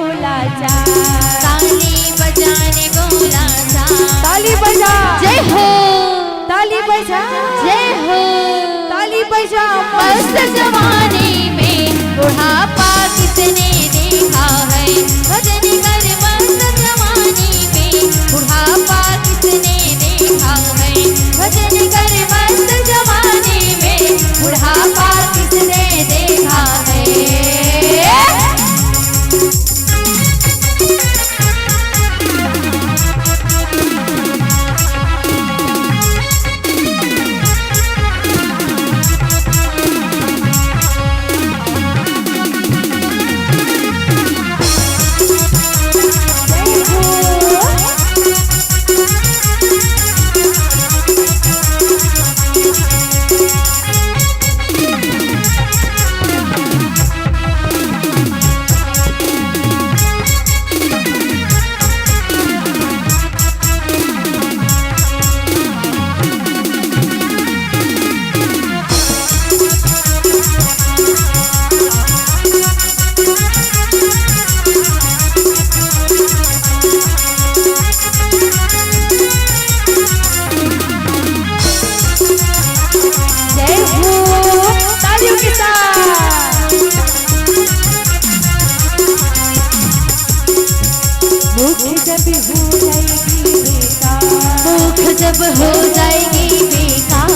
S1: जा
S2: मस्त जवानी में बुढ़ापा किसने देखा है। भजन कर मस्त जवानी में बुढ़ापा किसने देखा है। भजन कर मस्त जवानी में बुढ़ापा किसने देखा है। जब हो जाएगी बेकार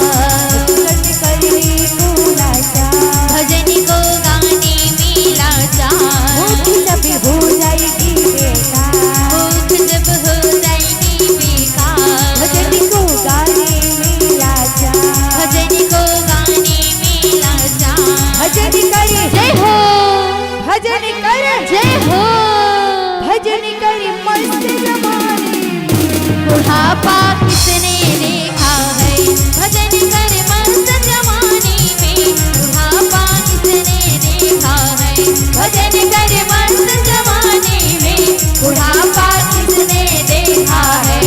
S2: भजन को गाने में लाचार।
S1: भूख जब हो जाएगी बेकार
S2: भूख जब हो जाएगी बेकार
S1: भजन को गाने में लाचार।
S2: भजन को गाने में लाचार।
S1: भजन करे
S2: जय हो
S1: भजन करे
S2: जय हो
S1: भजन करे मस्त जवानी
S2: बुढ़ापा किसने देखा है। भजन कर मस्त जवानी में बुढ़ापा किसने देखा है। भजन कर मस्त जवानी में बुढ़ापा किसने देखा है।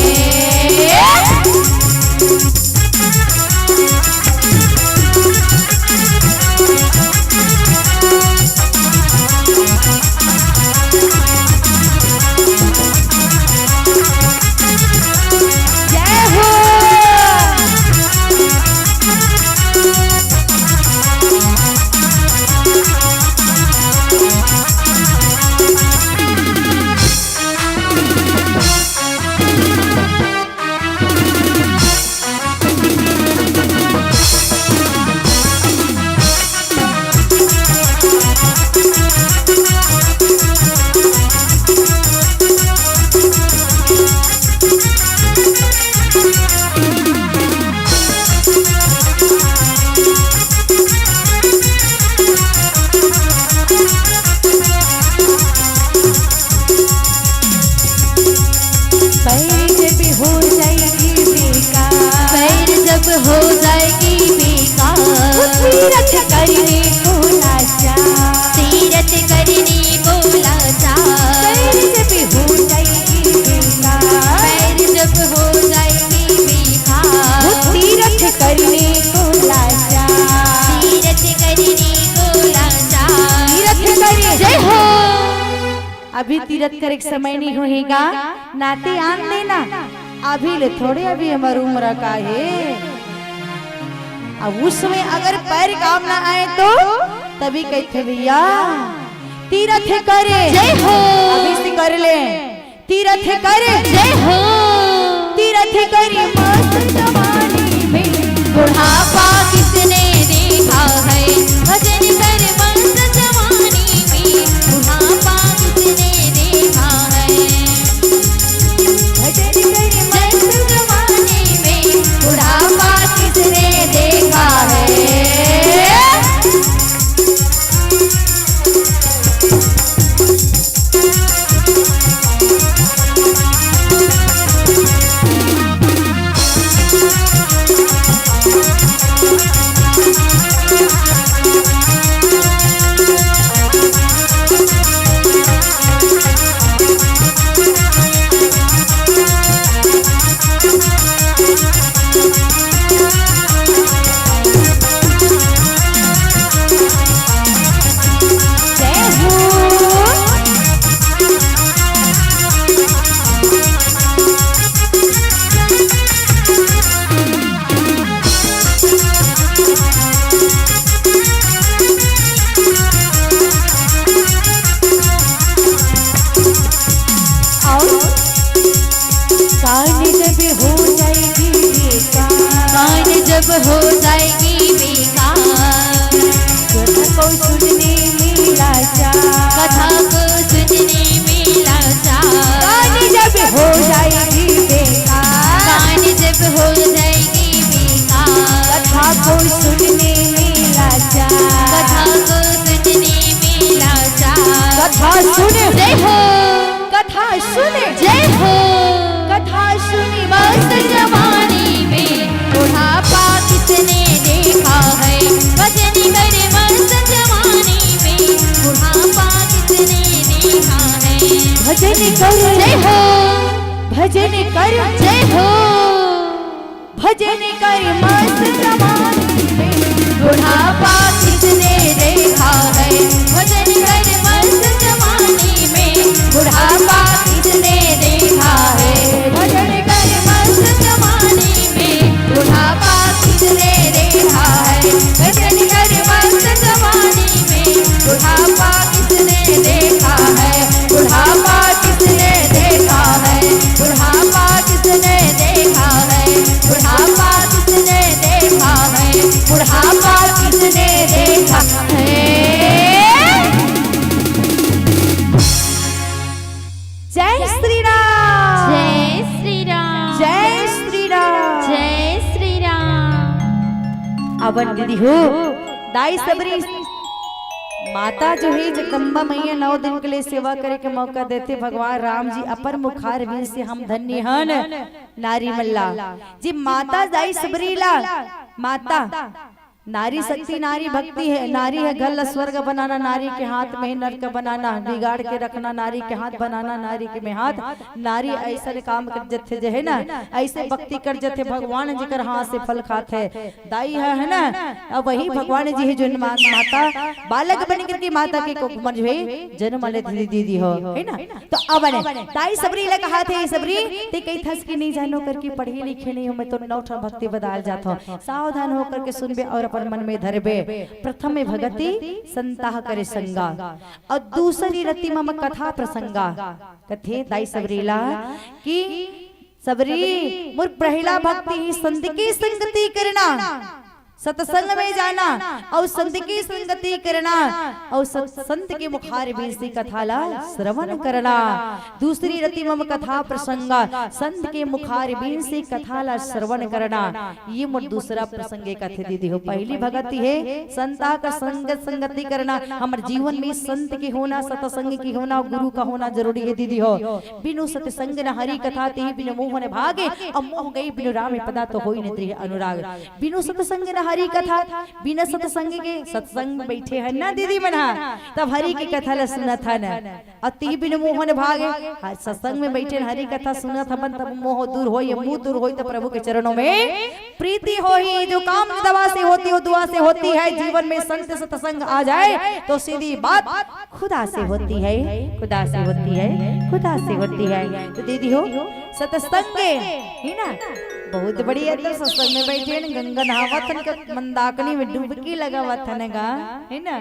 S2: हो जाएगी बेकार
S1: तीरथ करने को लाचार।
S2: तीरथ करने को लाचार।
S1: जब हो जाएगी बेकार
S2: पैर जब हो जाएगी बेकार
S1: तीरथ करने को लाचार।
S2: तीरथ करने को लाचार।
S1: तीरथ करे
S2: जय हो
S1: अभी तीरथ करे समय नहीं होएगा नाते आन देना अभी ले थोड़े अभी हमारी उम्र का है। अब उसमें अगर पैर काम ना आए तो तभी कहते भैया तीरथ करे
S2: जय हो
S1: अभी से कर ले तीरथ करे
S2: जय हो
S1: तीरथ करे मस्त जवानी में
S2: बुढ़ापा किसने देखा है। भजन कर मस्त जवानी में बुढ़ापा किसने देखा है।
S1: भजन करे
S2: मस्त जवानी में बुढ़ापा किसने देखा है।
S1: और कान जब हो जाएगी बेकार,
S2: कान जब हो जाएगी बेकार,
S1: कथा को सुनने में लाचार,
S2: कथा को सुनने में लाचार।
S1: कान जब हो जाएगी बेकार,
S2: कान जब हो जाएगी बेकार,
S1: कथा को सुनने में लाचार,
S2: कथा को सुनने में लाचार।
S1: कथा सुने
S2: जय हो,
S1: कथा सुने
S2: जय हो।
S1: कथा सुनी
S2: मस्त जवानी में बुढ़ापा किसने देखा है, भजन करे मस्त जवानी में बुढ़ापा किसने देखा है।
S1: भजन कर
S2: जय हो,
S1: भजन कर
S2: जय हो।
S1: भजन कर मस्त जवानी में
S2: बुढ़ापा किसने देखा है, भजन करे मस्त जवानी में बुढ़ापा किसने देखा है। भजन करे मस्त जवानी में बुढ़ापा किसने देखा है, भजन करे मस्त जवानी में बुढ़ापा किसने देखा है। बुढ़ापा किसने देखा है, बुढ़ापा किसने देखा है, बुढ़ापा किसने देखा है, बुढ़ापा किसने देखा है।
S1: जय श्री राम,
S2: जय श्री राम,
S1: जय श्री राम,
S2: जय श्री राम।
S1: अवन दीदी हो दाई सबरी माता जो है जगदम्बा मैया 9 दिन के लिए सेवा करे के मौका देते भगवान राम जी अपर मुखार वीर से हम धन्य हन नारी मल्ला जी। माता दाई सबरीला माता नारी शक्ति नारी भक्ति है, नारी है घर स्वर्ग बनाना, नारी के हाथ में नरक बनाना, बिगाड़ के रखना नारी के हाथ बनाना, नारी के में हाथ। नारी ऐसा काम कर जथे जो है ना, ऐसे भक्ति कर जथे भगवान जी कर हाथ से फल खाते दाई है ना। अब वही भगवान जी है जो माता बालक बन करके माता के को जो है जन्म ले दीदी हो है ना। तो अब दाई सबरी लगा कहा थे सबरी ते कई थस की नहीं जानो करके पढ़ी लिखे नहीं हो, मैं तो 9 भक्ति बदल जाता हूँ। सावधान होकर के सुनबे और मन में धरबे। प्रथम में भगति संताह करे संगा और दूसरी रति मम कथा प्रसंगा। कथे दाई सबरीला कि सबरी मुर पहला भक्ति ही संत की संगति करना, सत्संग में जाना और संत की संगति करना और संत के मुखार बीसी कथाला श्रवण करना। दूसरी रति मम कथा प्रसंगा, संत के मुखार बीसी कथाला श्रवण करना। ये मोर दूसरा प्रसंग कथे दीदी हो। पहली भगति है संता का संगत संगति करना, हमारे जीवन में संत की होना, सत्संग की होना, गुरु का होना जरूरी है दीदी हो। बिनु सत्संग न हरि कथा ते बिनु मोह न भागे, अब मोह गई बिनु राम पदा तो होई न अनुराग। बिनु सत्संग न हरि कथा, बिना सत्संग के सत्संग में बैठे है ना दीदी बना तब हरि की कथा ला सुना था न, अति बिन मोहन भागे। हर सत्संग में बैठे हरि कथा सुना था बन तब मोह दूर हो, मुंह दूर हो तो प्रभु के चरणों में प्रीति हो ही। जो काम दवा से होती हो दुआ से होती है, जीवन में संत सत्संग आ जाए तो सीधी बात खुदा से होती है, खुदा से होती है, खुदा से होती है। तो दीदी हो सत्संग है ना बहुत बढ़िया। तो सत्संग में बैठे गंगा नहावतन के मंदाकिनी में डुबकी लगावतन गा है ना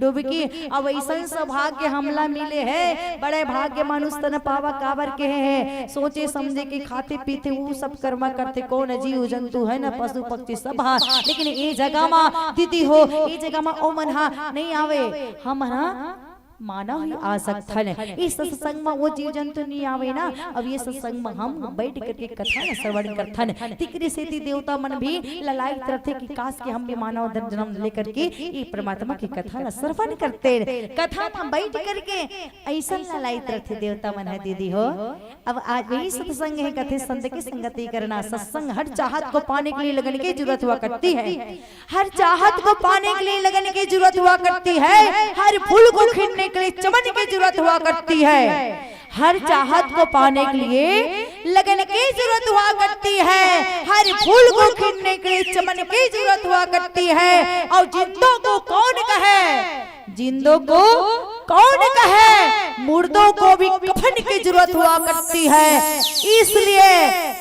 S1: डुबकी। अब ऐसा सौभाग्य हमला मिले है, बड़े भाग्य मनुष्य तन पावा काबर के है। सोचे समझे के खाते पीते वो सब कर्मा करते, कौन जीव जंतु है ना पशु पक्षी सब हा। लेकिन ये जगह में दीदी हो, ये जगह में ओ मन हा नहीं आवे, हम ना मानव ही आ सकता है। इस सत्संग में वो जीव जंतु नहीं आवे ना। अब ये सत्संग में हम बैठ करके कथा न श्रवण करथन, तिकरी से देवता मन भी ललायत रहते कि काश के हम भी मानव जन्म लेकर के ये परमात्मा की कथा न श्रवण करते। कथा में बैठ करके ऐसा ललायत रहते देवता मन है दीदी हो। अब आज यही सत्संग है, कथे संत की संगति करना। सत्संग हर चाहत को पाने के लिए लगन की जरूरत हुआ करती है, हर चाहत को पाने के लिए लगन की जरूरत हुआ करती है, हर फूल को खिलने के लिए चमन की जरूरत हुआ करती है। हर चाहत को पाने के लिए लगन की जरूरत हुआ करती है, हर फूल को खिलने के लिए चमन की जरूरत हुआ करती है। और जिंदों को कौन कहे, जिंदों को कौन कहे, मुर्दों को भी कफन की जरूरत हुआ करती है। इसलिए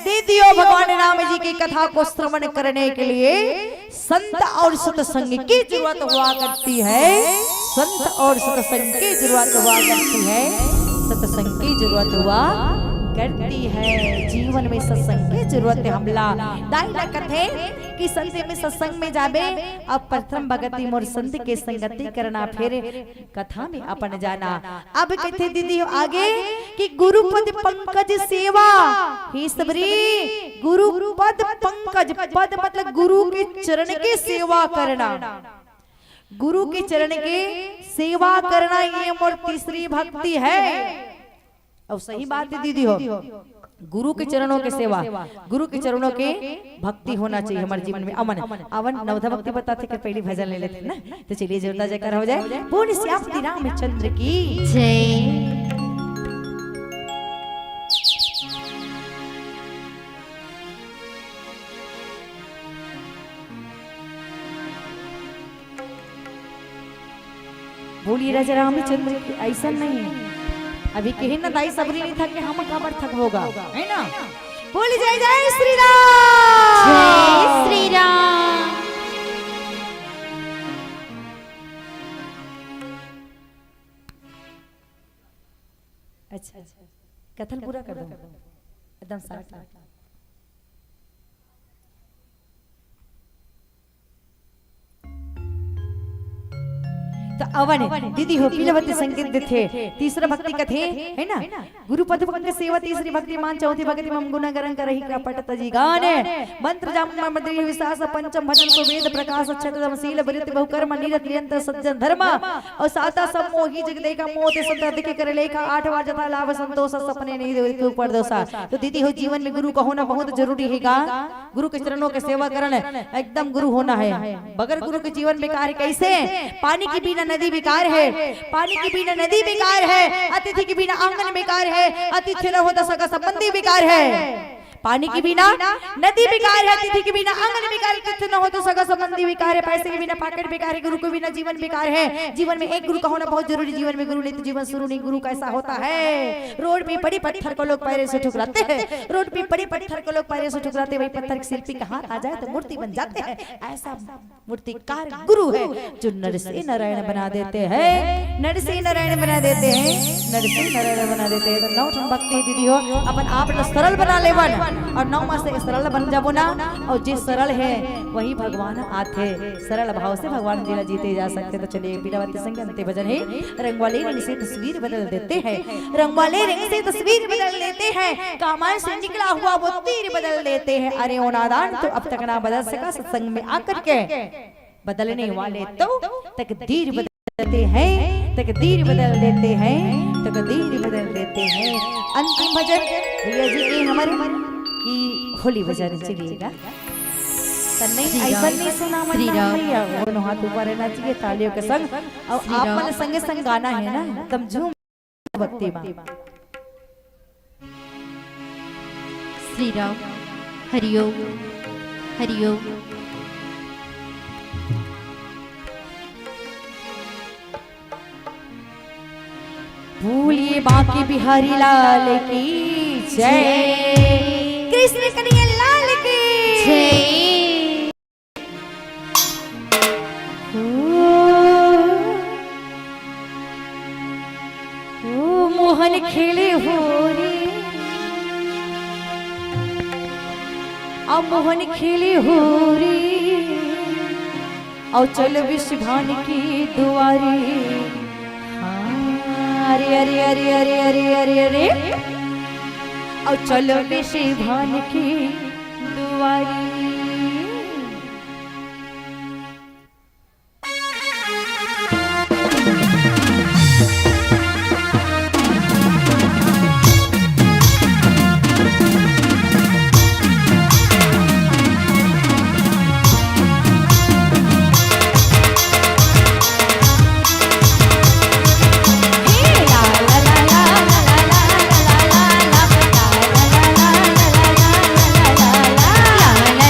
S1: दीदियों भगवान राम जी की कथा को श्रवण करने के लिए संत और सत्संग की जरूरत हुआ करती है, संत और सत्संग की जरूरत हुआ करती है। सत्संग की जरूरत हुआ करती है। जीवन में सत्संग की जरूरत है। हमला दाई ना कथे कि संत में सत्संग में जाबे अब प्रथम भगति मोर संत के संगति करना, फिर कथा में अपन जाना। अब कहते दीदी हो आगे कि गुरुपद पंकज सेवा ही सबरी, गुरुपद पंकज, पद मतलब गुरु के चरण की सेवा करना, गुरु के चरण के सेवा करना ये मोर तीसरी भक्ति है। अब सही बात है दीदी हो, गुरु के चरणों के सेवा, गुरु के चरणों के भक्ति होना चाहिए हमारे जीवन में। अमन अवन नवधा भक्ति बताते कि पहली भजन ले लेते ना, तो चलिए जोरदार जयकार हो जाए। पूर्ण श्याम रामचंद्र की
S2: जय।
S1: बोलिए राजा रामचंद्र की। ऐसा नहीं अभी कहीं ना दाई सबरी नहीं था कि हम काबर थक होगा, है ना। बोली जय जय श्री राम,
S2: जय श्री राम।
S1: अच्छा कथन पूरा कर दो एकदम साथ। तो अवन दीदी हो पीलवती संकेत थे। तीसरा भक्ति कथे है ना, गुरुपद पंकज सेवा तीसरी भक्ति मान, चौथी भक्ति मम गुण गरं करहि का पटत जी गाने, मंत्र जाम मद्री विशास पंचम भजन को वेद प्रकाश छतम शील बरित बहुकर्म निरत निरंतर सज्जन धर्म और साता सब मोहि जग देखा मोह ते संत देखे कर लेखा, आठ बार जथा लाभ संतोष सपने नहीं दे के ऊपर दोसा। तो दीदी हो जीवन में गुरु का होना बहुत जरूरी हैगा। गुरु के चरणों के सेवा करना एकदम गुरु होना है। बगैर गुरु के जीवन बेकार है। कैसे? पानी के बिना नदी बेकार है, पानी के बिना नदी बेकार है, अतिथि के बिना आंगन बेकार है, अतिथि न हो तो सगा संबंधी बेकार है। पानी के बिना नदी बेकार है, अतिथि के बिना आंगन बेकार है, अतिथि न हो तो सगा संबंधी बेकार है, पैसे के बिना पॉकेट बेकार है, गुरु के बिना जीवन बेकार है। जीवन में एक गुरु का होना बहुत जरूरी। जीवन में गुरु नहीं तो जीवन शुरू नहीं। गुरु कैसा होता है? रोड पे बड़ी पत्थर को लोग पैरों से ठुकराते हैं, रोड पे बड़ी पत्थर को लोग पैरों से ठुकराते, वही पत्थर के शिल्पी का हाथ आ जाए तो मूर्ति बन जाते हैं। ऐसा मूर्तिकार गुरु है जो नर से नारायण बना देते हैं, नर से नारायण बना देते हैं, नर से नारायण बना देते हैं। तो नौ भक्ति दीदी हो अपन आप सरल बना लेवन और नौ मास से सरल बन जाबो ना। और जिस सरल है वही भगवान आते, सरल भाव से भगवान जी जीते जा सकते। तो चलिए पीलावती संग अंतिम भजन है। रंग वाले रंग से तस्वीर बदल देते हैं, रंग वाले रंग से तस्वीर बदल देते हैं, कामान से निकला हुआ वो तीर बदल देते हैं। अरे ओ नादान तो अब तक ना बदल सका, सत्संग में आकर के बदलने वाले तो तकदीर बदलते हैं, तकदीर बदल देते हैं, तकदीर बदल देते हैं। अंतिम भजन भैया जी के हमारे की होली भजन चलिएगा। नहीं ऐसा नहीं सुना भैया, दोनों हाथ ऊपर रहना चाहिए तालियों के संग। और आप मन संगे संग गाना है ना, एकदम झूम भक्ति में।
S2: श्री राम हरिओम हरिओम।
S1: भूलिए बाकी बिहारी लाल की जय, कृष्ण कन्हैया लाल की
S2: जय।
S1: ओ मोहन खेले हो रे, अब मोहन खेले हो रे, और चल विश्वभान की दुआरी। अरे अरे अरे अरे अरे अरे अरे और चलो विश्वभान की दुआरी।
S2: ला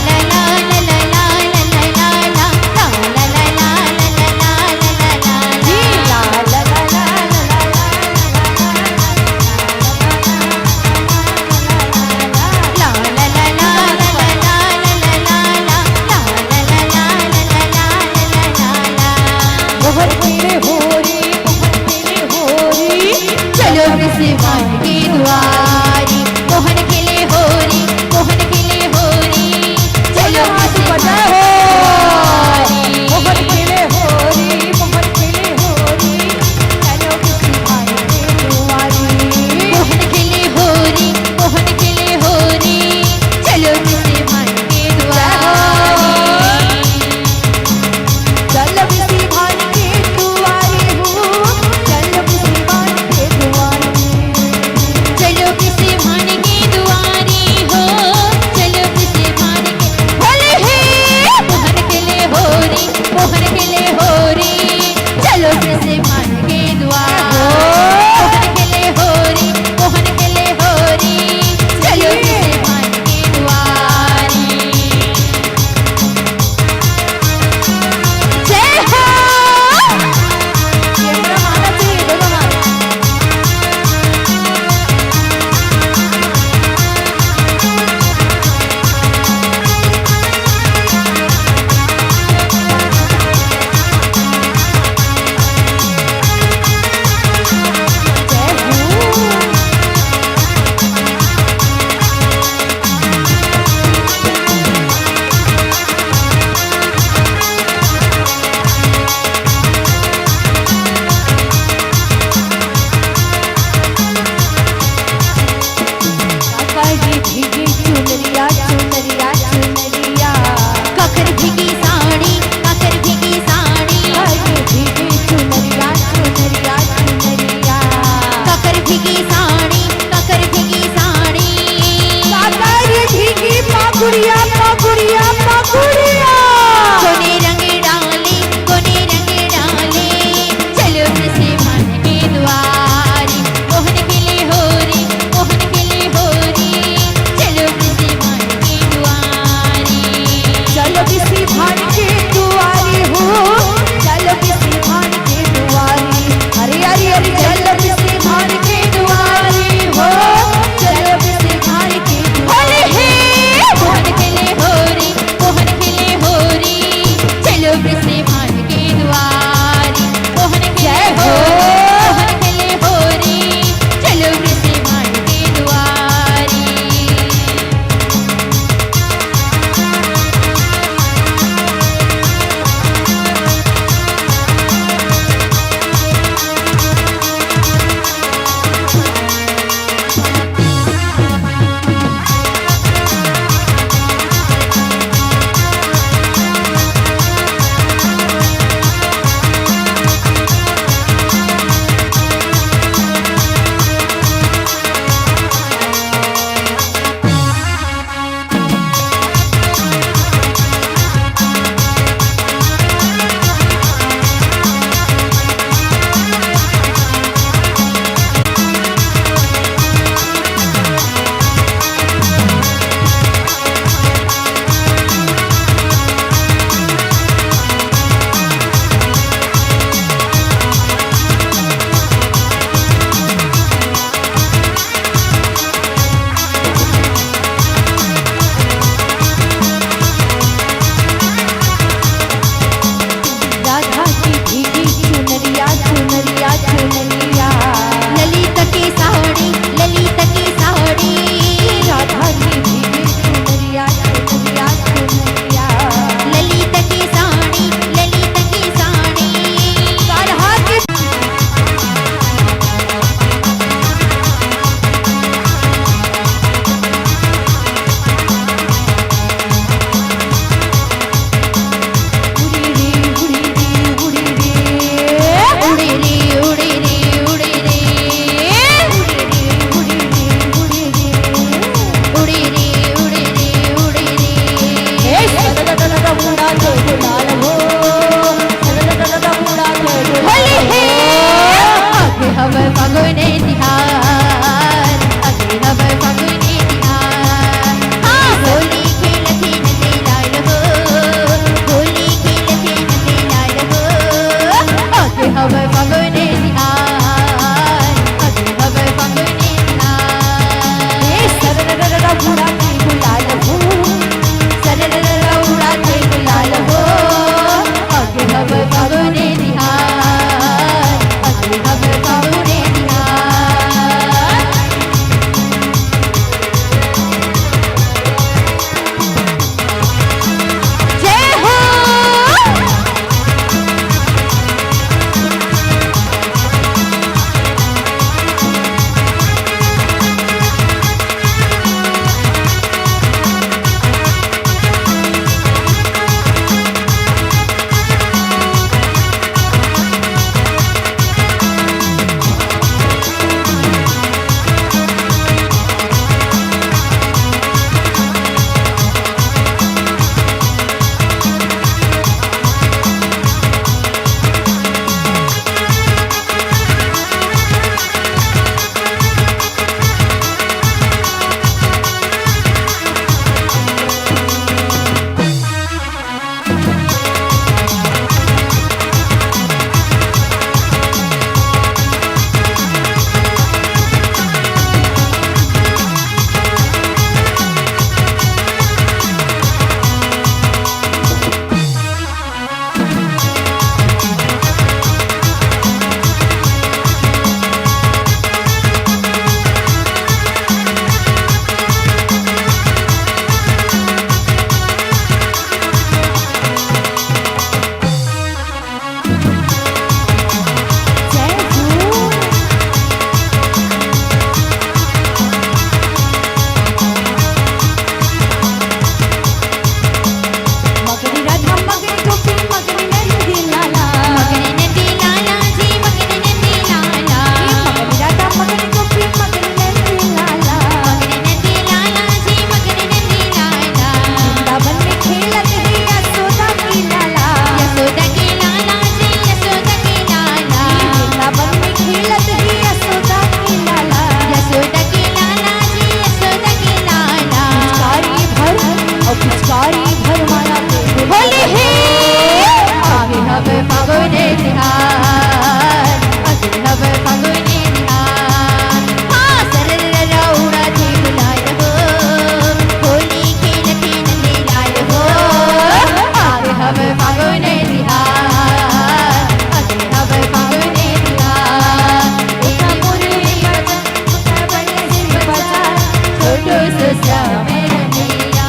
S2: छोटू सो श्याम कन्हैया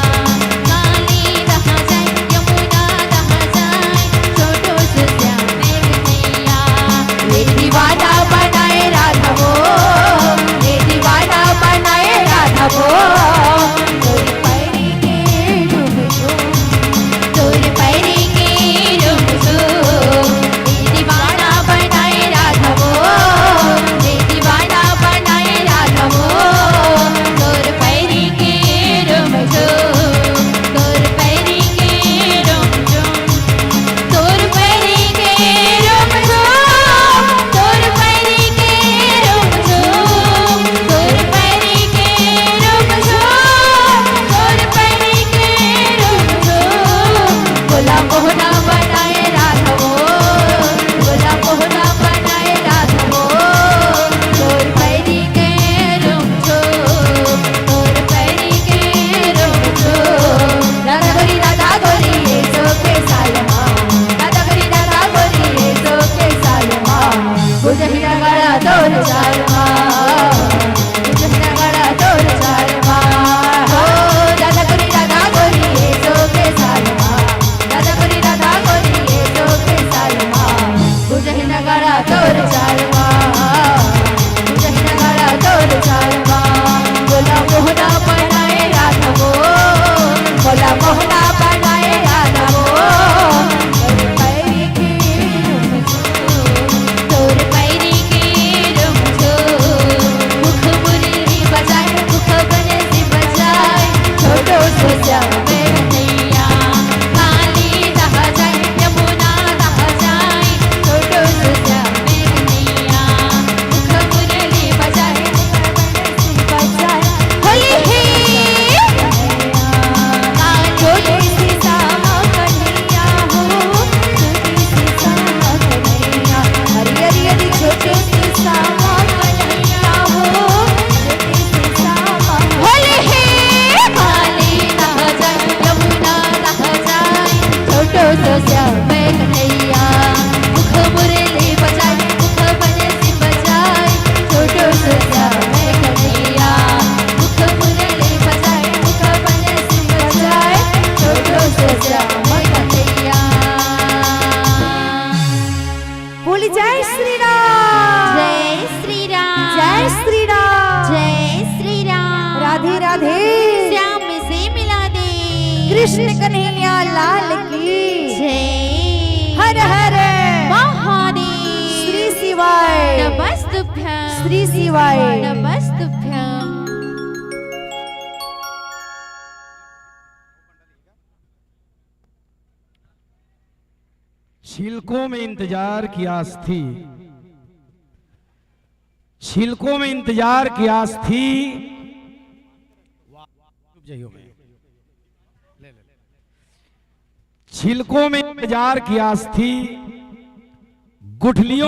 S2: काली कहाँ जाए यमुना कहाँ जाए छोटू सो श्याम कन्हैया ये दीवाना बनाए राधा वो ये दीवाना बनाए राधा वो तोर पैरी के डूब सो ये दीवाना बनाए राधा वो ये दीवाना बनाए राधा वो तोर पैरी के डूब सो तोर पैरी के डूब सो तोर पैरी के डूब सो तोर पैरी के डूब सो तोर पैरी के डूब सो तोर पैरी के डूब सो बोला मोहना बनाए राधा वो बोला मोहना बनाए राधा वो तोर पैरी के डूब सो तोर पैरी के डूब सो राधा गोरी ये सो के सालमा राधा गोरी ये सो के सालमा बुझहिया गड़ा तोर सालमा बुझहिया गड़ा तोर सालमा हो राधा गोरी ये सो के सालमा राधा गोरी ये सो के सालमा बुझहिया गड़ा तोर सालमा बुझहिया गड़ा तोर सालमा बोला मोहना बनाए राधा वो बोला मोहना बनाए राधा वो तोर पैरी के डूब सो मुख मुरली बजाए मुख बनसी बजाए छोटो सो श्याम कन्हैया काली कहाँ जाए यमुना कहाँ जाए छोटो सो श्याम कन्हैया मुख मुरली बजाए मुख बनसी बजाए होली है छोटी सी श्यामा कन्हैया हो छोटी सी श्यामा कन्हैया हरी हरी हरी छोटी सी श्यामा कन्हैया हो छोटी सी श्यामा होली है काली कहाँ जाए यमुना कहाँ जाए छोटो सो श्याम कन्हैया मुख मुरली बजाए मुख बनसी बजाए छोटो सो श्याम कन्हैया मुख मुरली बजाए मुख बनसी बजाए छोटो सो श्याम कन्हैया
S1: बोली जय श्री राम
S2: जय श्री राम
S1: जय श्री राम
S2: जय श्री राम
S1: राधे राधे
S2: श्याम से मिला दे
S1: कृष्ण कन्हैया लाल की
S2: जय
S1: हर हर
S2: महादेव
S1: श्री शिवाय
S2: नमस्तुभ्यं
S1: श्री शिवाय
S2: नमस्तुभ्यं
S3: छिलकों में इंतजार की आस थी छिलकों में इंतजार की आस थी छिलकों में इंतजार की आस थी गुठलियों